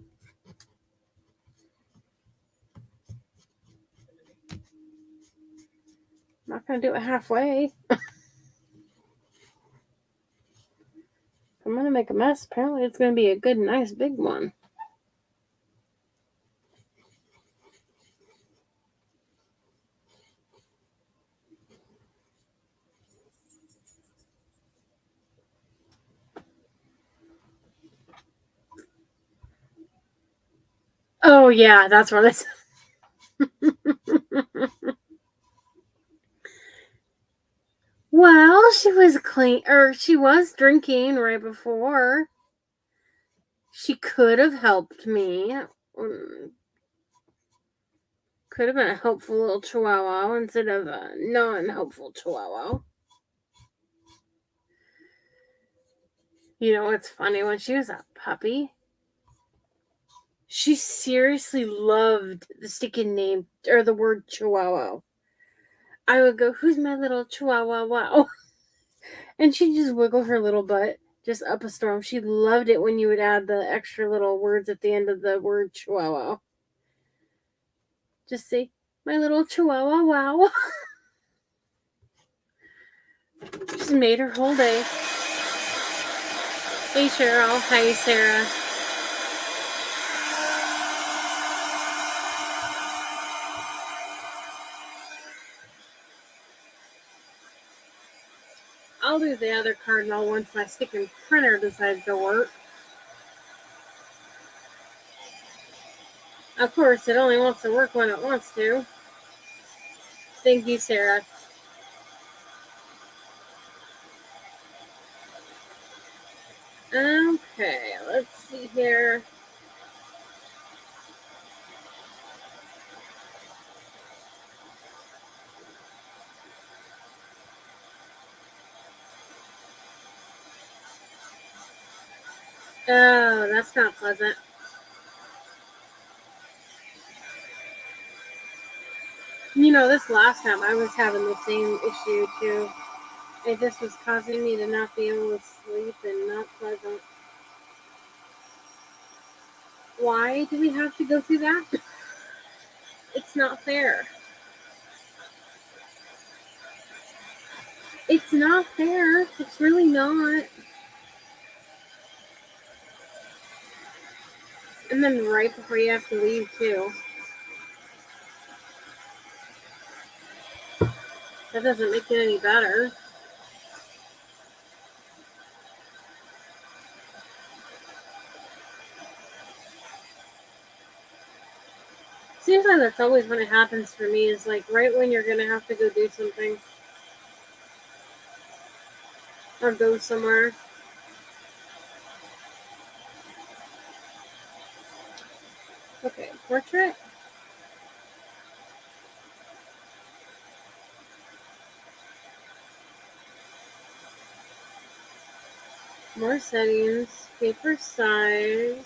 not going to do it halfway. I'm going to make a mess. Apparently, it's going to be a good, nice, big one. Oh, yeah, that's what it's. Well, she was clean, or she was drinking right before. She could have helped me. Could have been a helpful little chihuahua instead of a non-helpful chihuahua. You know, it's funny, when she was a puppy, she seriously loved the sticking name, or the word chihuahua. I would go, "Who's my little chihuahua? Wow." And she'd just wiggle her little butt just up a storm. She loved it when you would add the extra little words at the end of the word chihuahua. Just say, "My little chihuahua, wow." Just made her whole day. Hey, Cheryl. Hi, Sarah. I'll do the other cardinal once my sticking printer decides to work. Of course, it only wants to work when it wants to. Thank you, Sarah. Okay, let's see here. Oh, that's not pleasant. You know, this last time I was having the same issue too. It just was causing me to not be able to sleep and not pleasant. Why do we have to go through that? It's not fair. It's not fair. It's really not. And then right before you have to leave too. That doesn't make it any better. Seems like that's always when it happens for me, is like right when you're gonna have to go do something or go somewhere. Okay, portrait. More settings, paper size.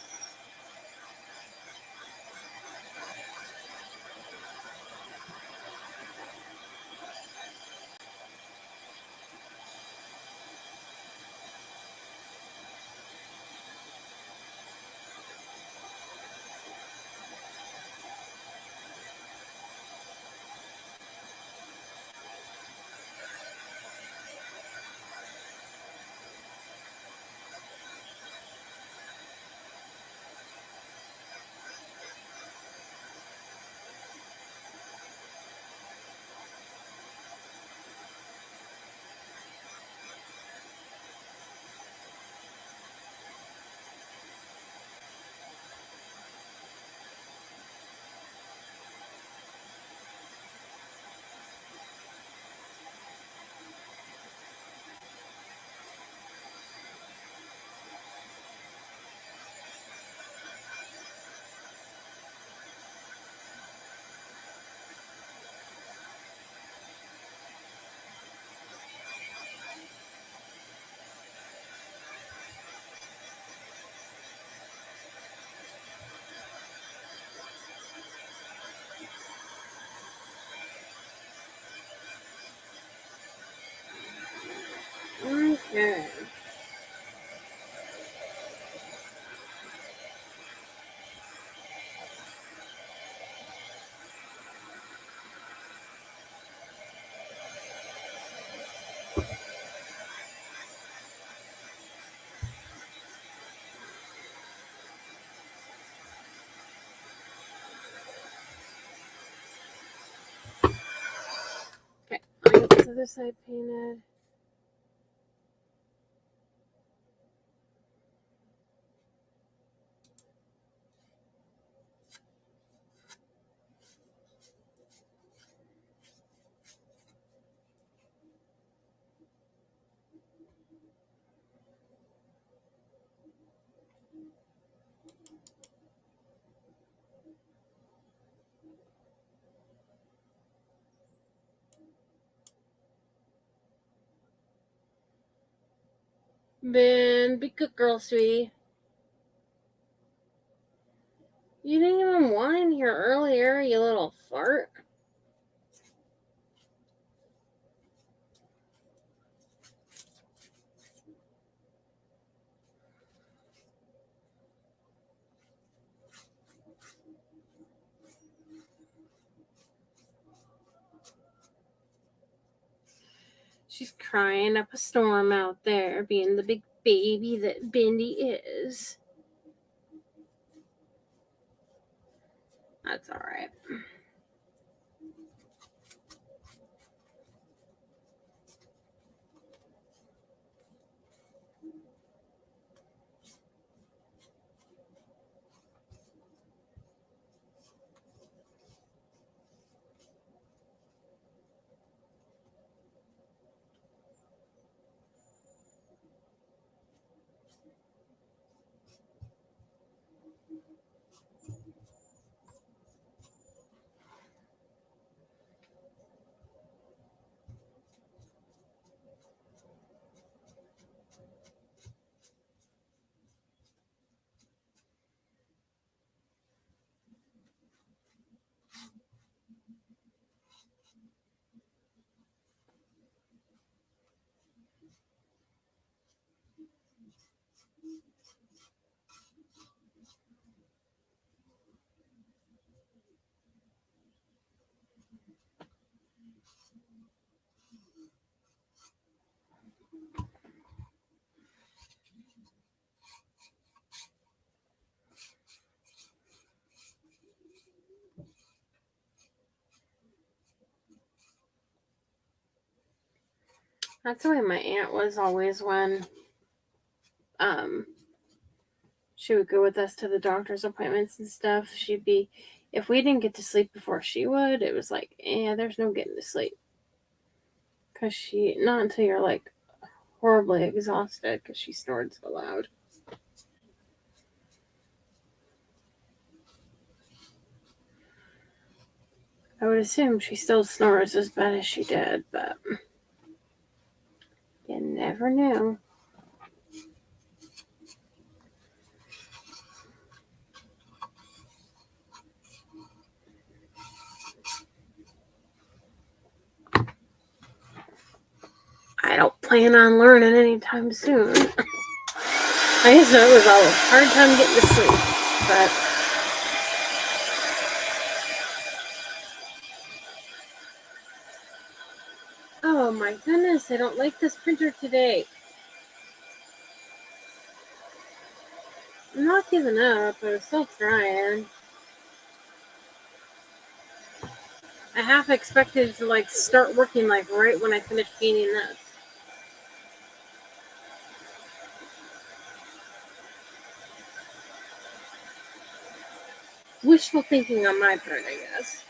other side painted. Ben, be good girl, sweetie. You didn't even want in here earlier, you little fart. She's crying up a storm out there, being the big baby that Bendy is. That's alright. That's the way my aunt was always when she would go with us to the doctor's appointments and stuff. She'd be, if we didn't get to sleep before she would, it was like, there's no getting to sleep. Because not until you're like horribly exhausted because she snored so loud. I would assume she still snores as bad as she did, but you never knew. I don't plan on learning anytime soon. I used to have a hard time getting to sleep, but oh my goodness, I don't like this printer today. I'm not giving up, but I'm still trying. I half expected to start working right when I finish painting this. Wishful thinking on my part, I guess.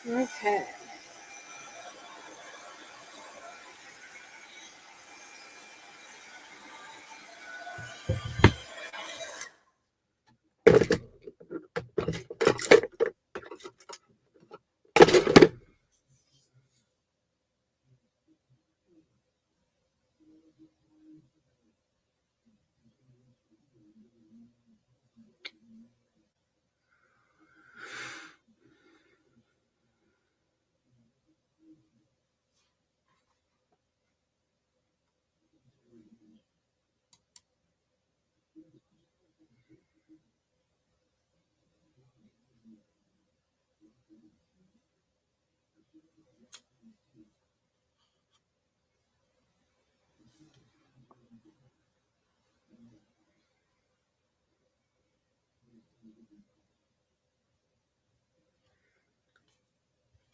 Okay.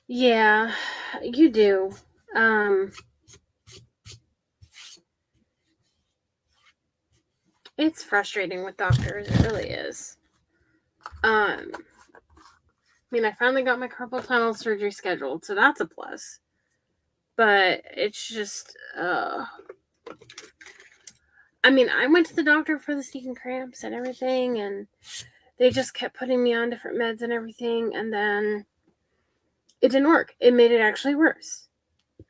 Yeah, you do. It's frustrating with doctors. It really is. I mean, I finally got my carpal tunnel surgery scheduled, so that's a plus. But it's just, I mean, I went to the doctor for the sneaking cramps and everything, and they just kept putting me on different meds and everything, and then it didn't work. It made it actually worse.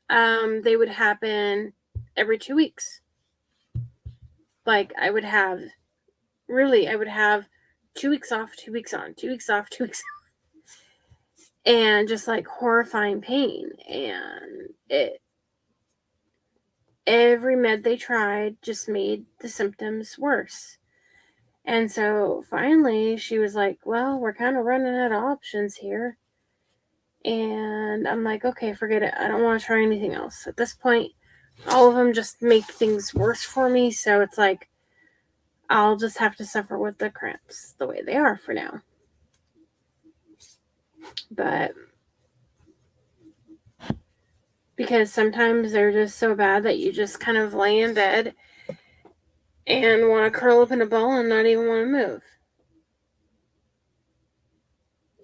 They would happen every 2 weeks. Like, I would have 2 weeks off, 2 weeks on, 2 weeks off, 2 weeks on, and just like horrifying pain. And every med they tried just made the symptoms worse. And so finally she was like, well, we're kind of running out of options here. And I'm like, okay, forget it. I don't want to try anything else. At this point, all of them just make things worse for me. So it's like, I'll just have to suffer with the cramps the way they are for now. But because sometimes they're just so bad that you just kind of lay in bed and want to curl up in a ball and not even want to move.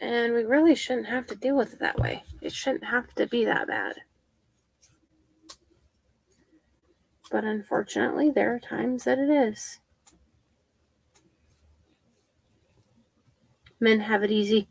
And we really shouldn't have to deal with it that way. It shouldn't have to be that bad. But unfortunately, there are times that it is. Men have it easy.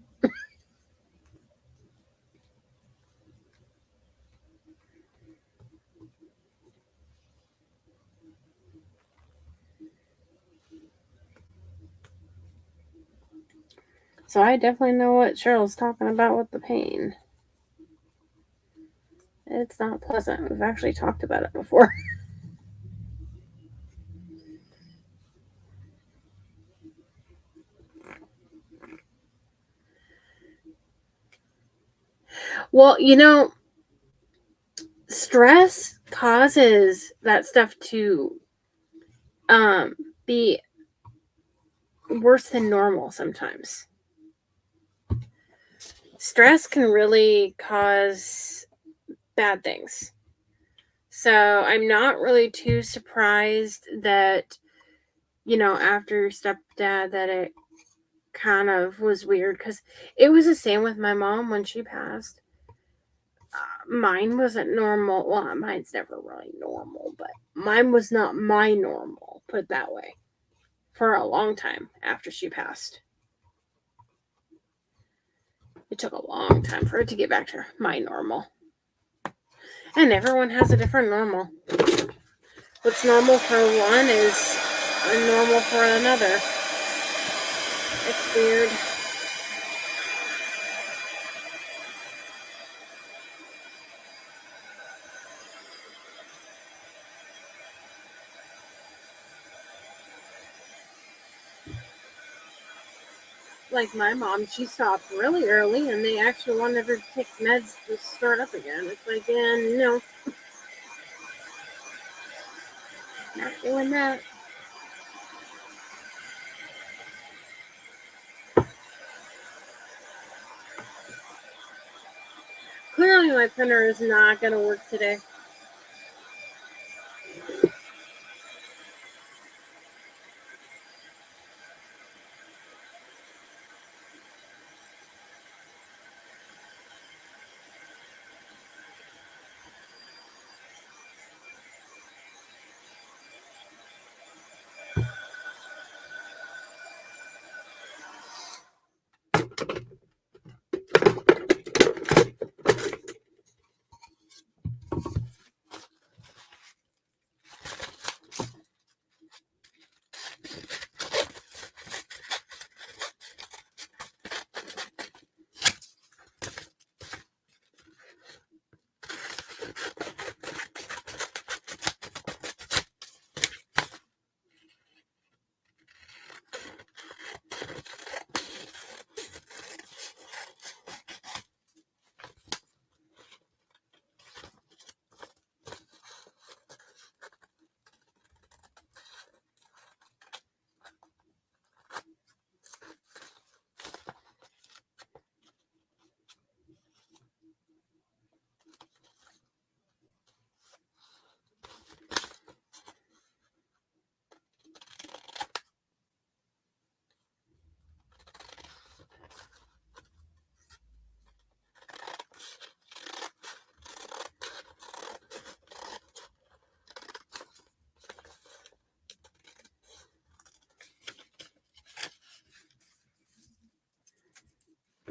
So I definitely know what Cheryl's talking about with the pain. It's not pleasant. We've actually talked about it before. Well, stress causes that stuff to be worse than normal sometimes. Stress can really cause bad things. So I'm not really too surprised that, after your stepdad, that it kind of was weird, because it was the same with my mom when she passed. Mine wasn't normal. Well, mine's never really normal, but mine was not my normal, put it that way, for a long time after she passed. It took a long time for it to get back to my normal. And everyone has a different normal. What's normal for one is normal for another. It's weird. Like my mom, she stopped really early, and they actually wanted her to take meds to start up again. It's like, no, not doing that. Clearly, my printer is not going to work today.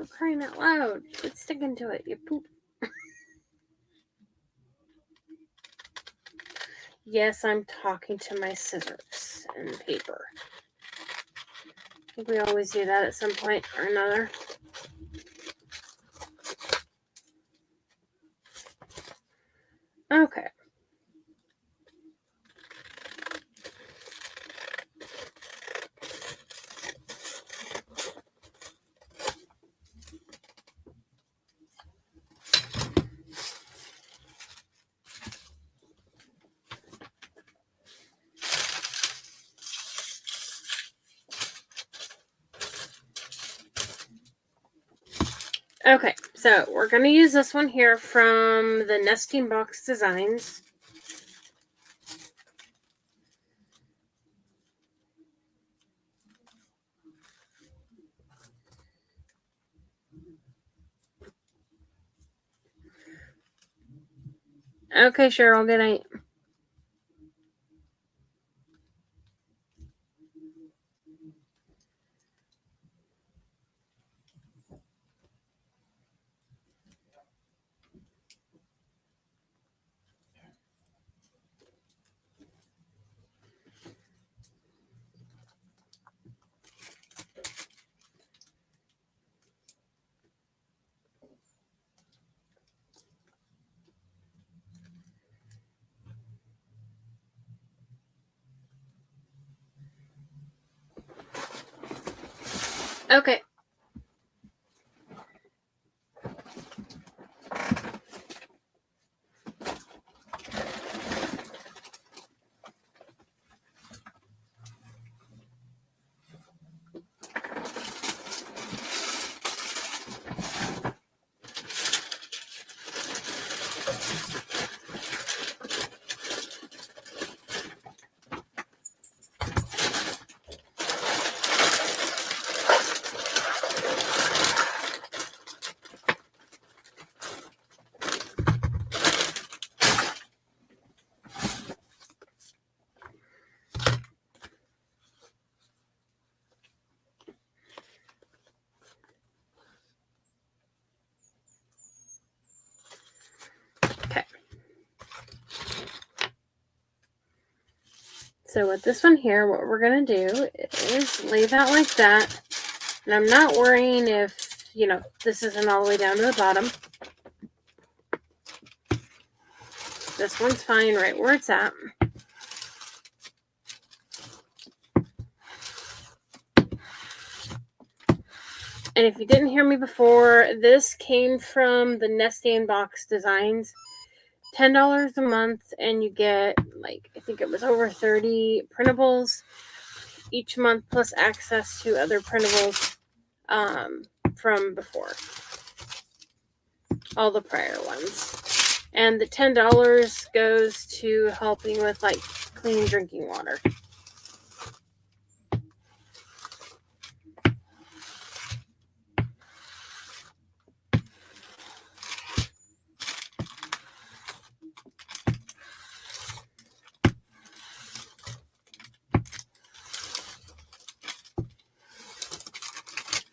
For crying out loud. Quit sticking to it, you poop. Yes, I'm talking to my scissors and paper. I think we always do that at some point or another. Okay. Okay, so we're going to use this one here from the Nesting Box Designs. Okay, Cheryl, good night. Okay. Okay. So with this one here, what we're going to do is lay that like that. And I'm not worrying if, this isn't all the way down to the bottom. This one's fine right where it's at. And if you didn't hear me before, this came from the Nesting Box Designs. $10 a month, and you get, I think it was over 30 printables each month, plus access to other printables from before. All the prior ones. And the $10 goes to helping with, clean drinking water.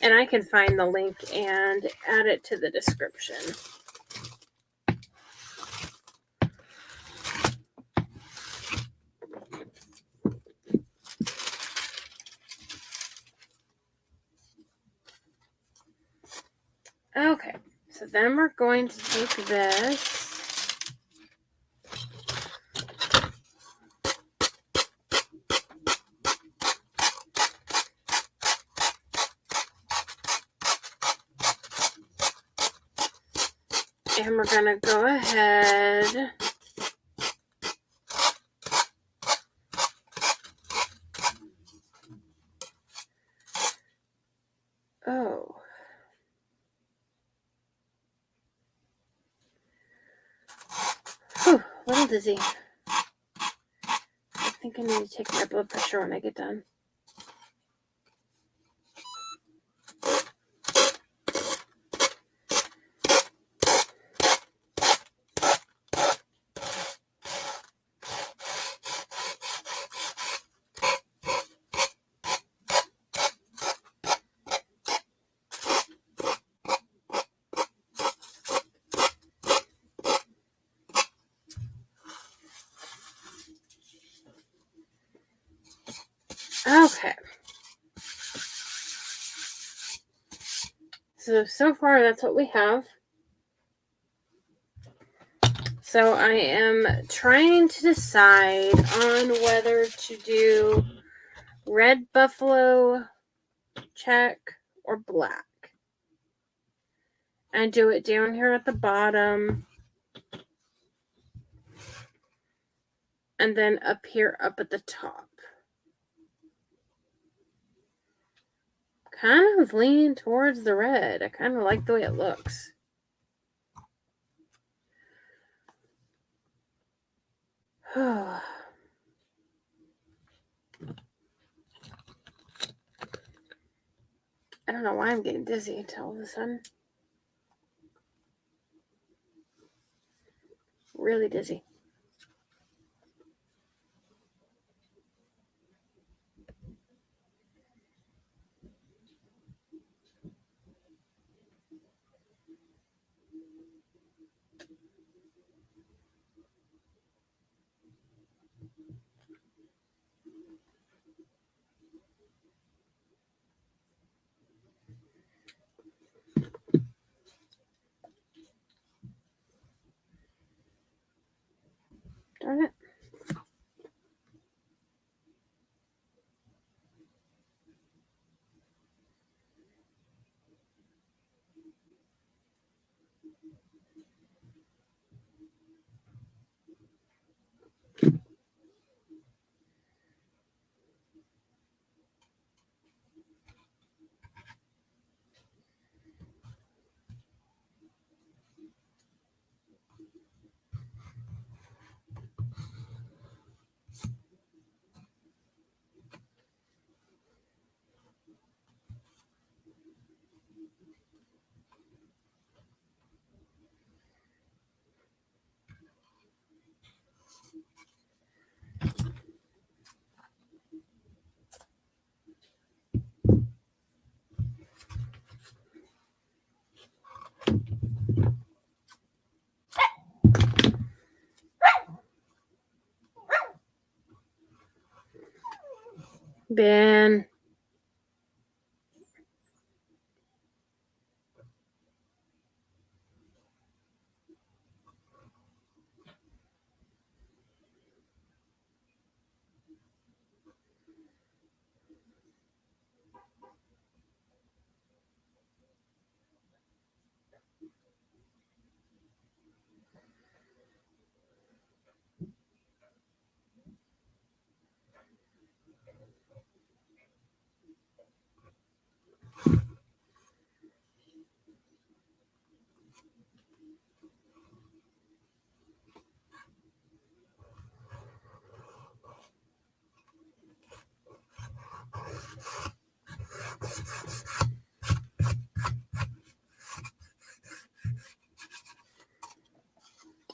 And I can find the link and add it to the description. Okay, so then we're going to take this. And we're going to go ahead oh. Whew, a little dizzy. I think I need to take my blood pressure when I get done. Okay. So far, that's what we have. So I am trying to decide on whether to do red buffalo check or black. And do it down here at the bottom. And then up here up at the top. Kind of leaning towards the red. I kind of like the way it looks. I don't know why I'm getting dizzy all of a sudden. Really dizzy. Darn it. Ben.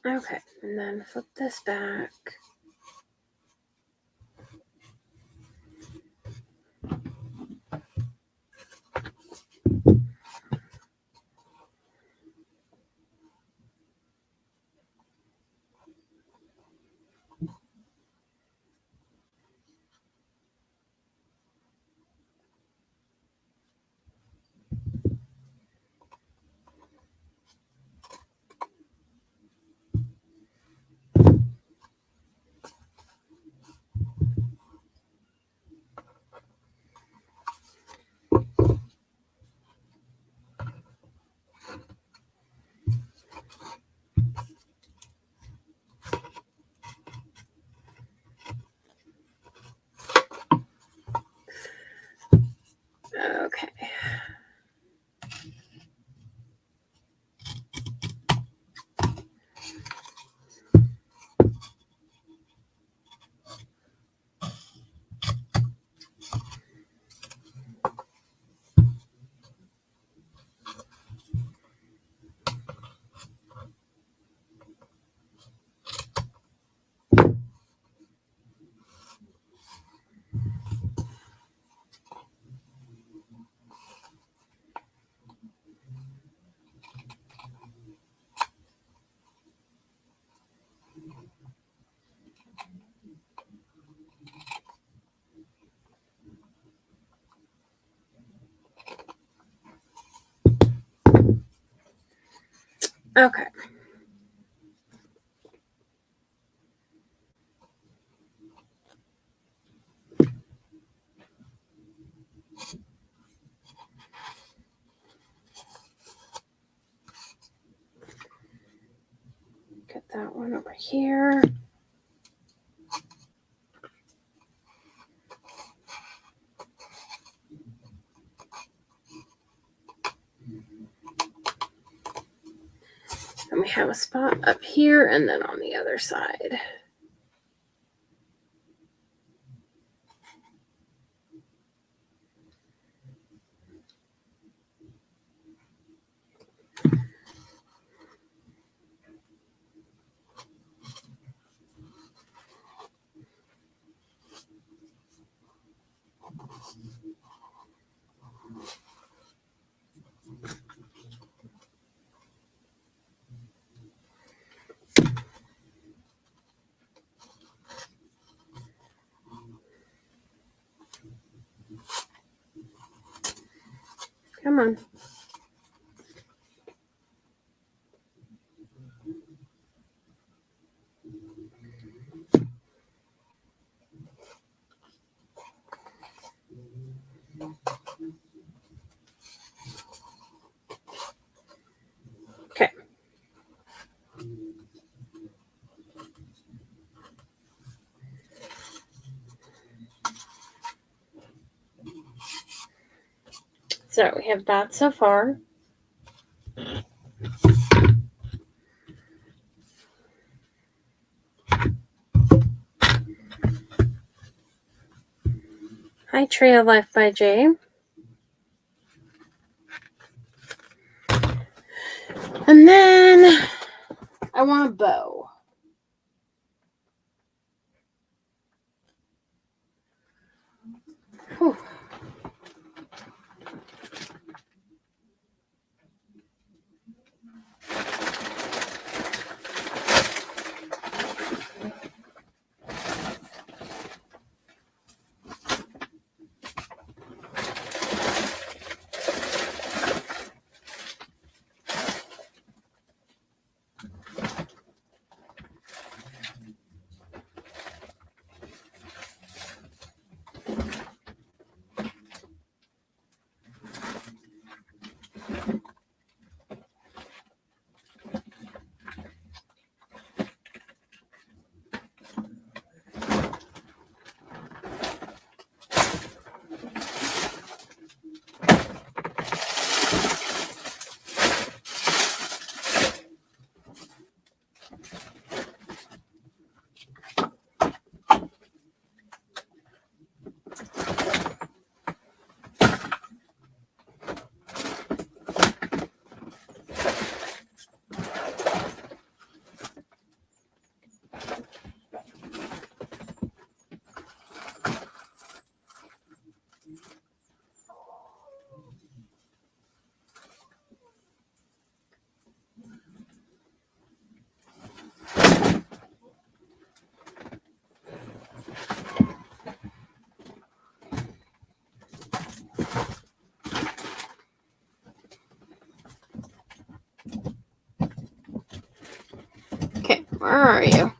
Okay, and then flip this back. Okay. Get that one over here. And we have a spot up here and then on the other side. Come on. Okay. So we have that so far. Hi, Tree of Life by Jay. And then I want a bow. Whew. Okay, where are you?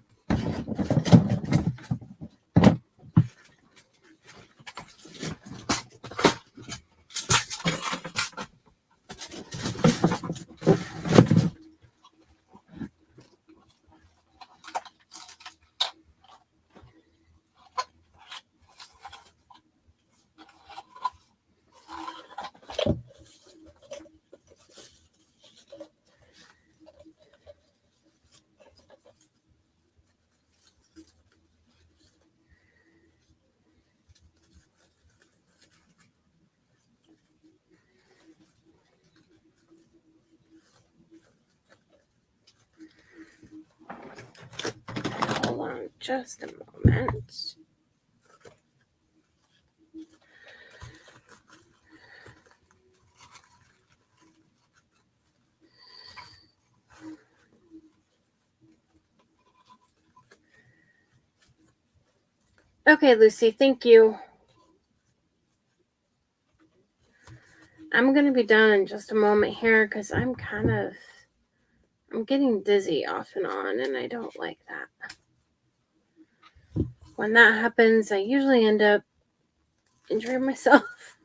Hold on just a moment. Okay, Lucy, thank you. I'm going to be done in just a moment here because I'm kind of I'm getting dizzy off and on, and I don't like that. When that happens, I usually end up injuring myself.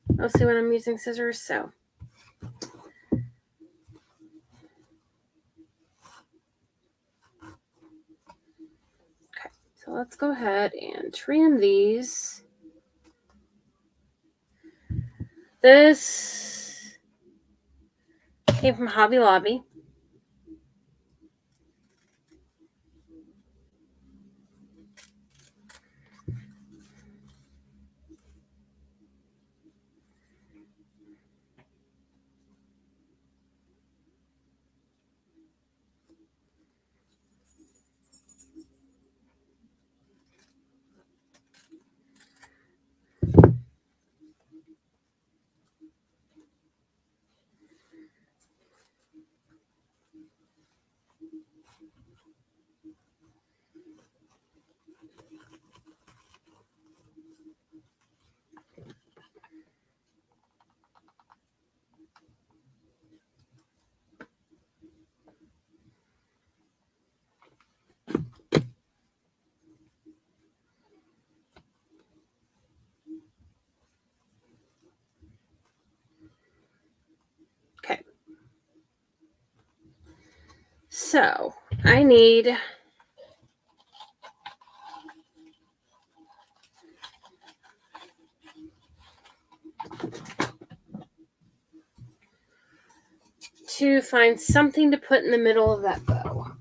Mostly when I'm using scissors, so. Okay, so let's go ahead and trim these. This came from Hobby Lobby. Okay. So, I need to find something to put in the middle of that bow.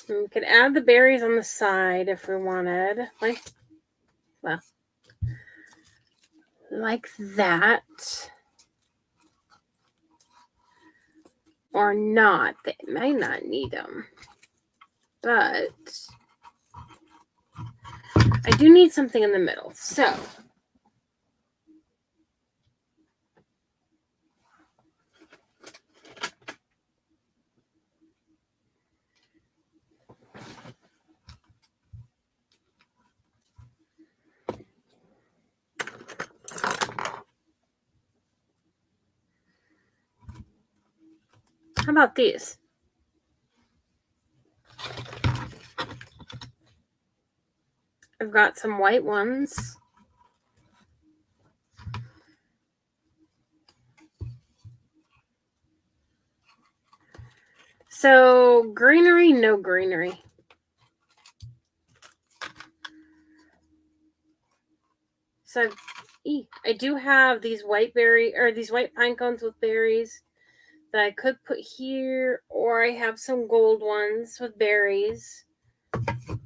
We could add the berries on the side if we wanted. Like that. Or not. They might not need them. But I do need something in the middle. So how about these? I've got some white ones. So greenery, no greenery. So I do have these white pine cones with berries that I could put here, or I have some gold ones with berries,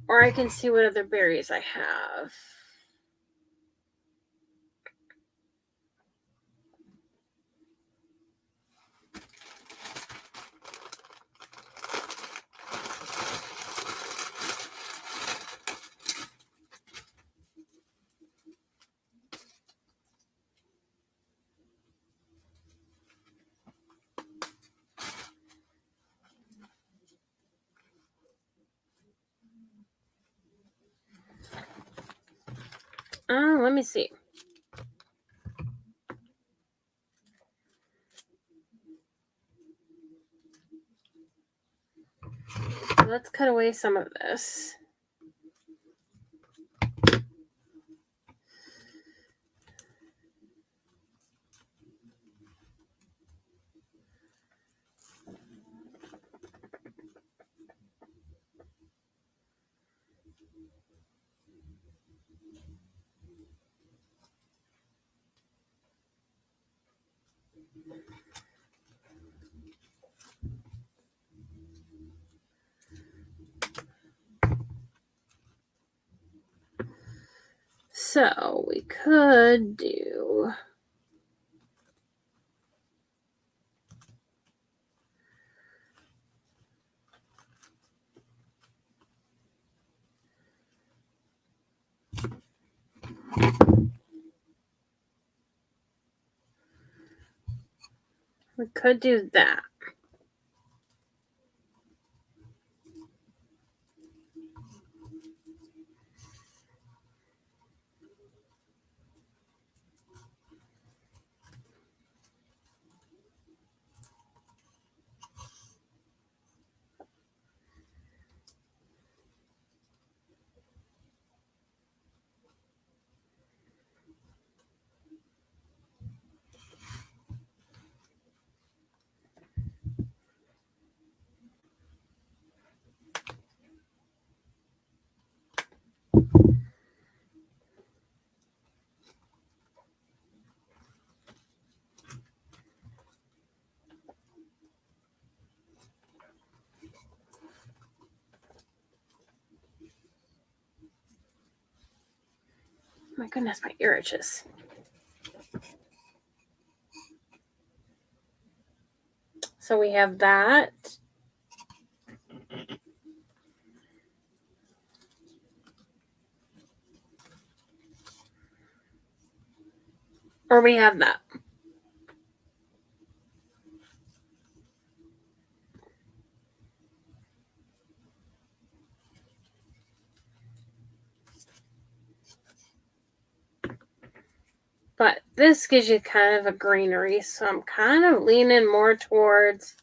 or I can see what other berries I have. Let me see. Let's cut away some of this. So we could do that. My goodness, my ear itches. So we have that. Or we have that. But this gives you kind of a greenery, so I'm kind of leaning more towards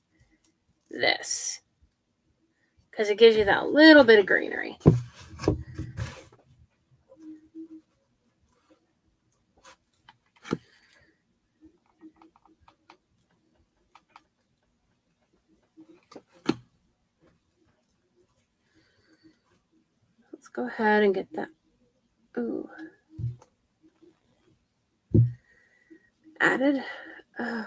this. Because it gives you that little bit of greenery. Let's go ahead and get that. Ooh. Added. Oh.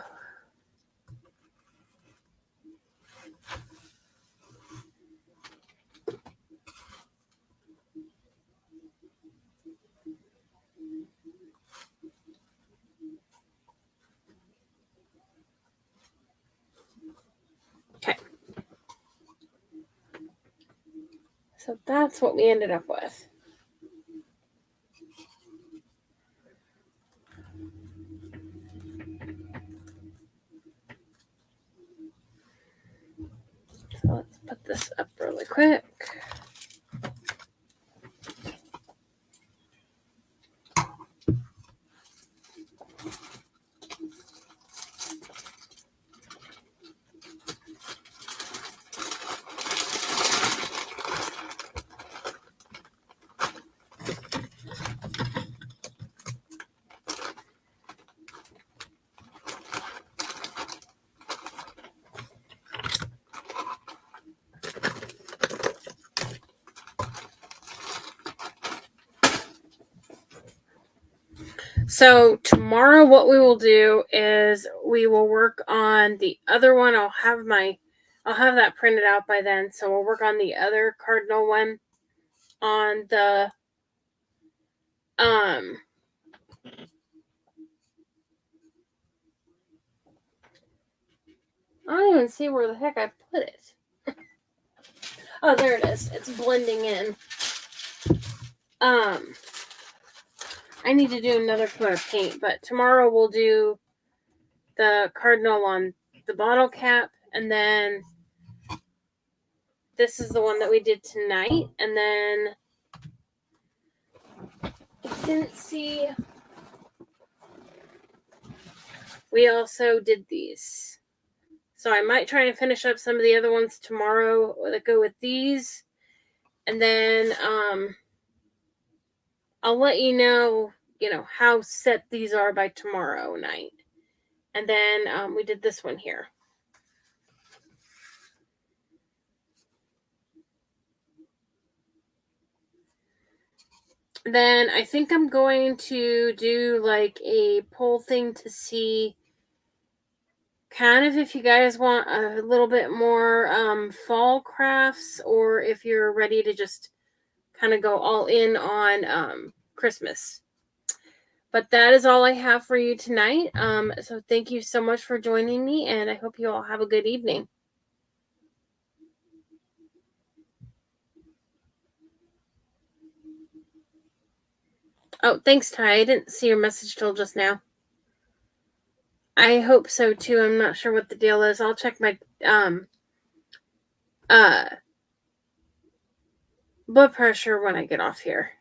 Okay. So that's what we ended up with. So let's put this up really quick. So tomorrow what we will do is we will work on the other one. I'll have that printed out by then. So we'll work on the other cardinal one on the I don't even see where the heck I put it. Oh, there it is. It's blending in. I need to do another coat of paint, but tomorrow we'll do the cardinal on the bottle cap, and then this is the one that we did tonight, and then I didn't see. We also did these. So I might try and finish up some of the other ones tomorrow that go with these. And then I'll let you know, how set these are by tomorrow night. And then we did this one here. Then I think I'm going to do like a poll thing to see kind of if you guys want a little bit more fall crafts, or if you're ready to just kind of go all in on Christmas. But that is all I have for you tonight. So thank you so much for joining me, and I hope you all have a good evening. Oh, thanks, Ty. I didn't see your message till just now. I hope so too. I'm not sure what the deal is. I'll check my blood pressure when I get off here.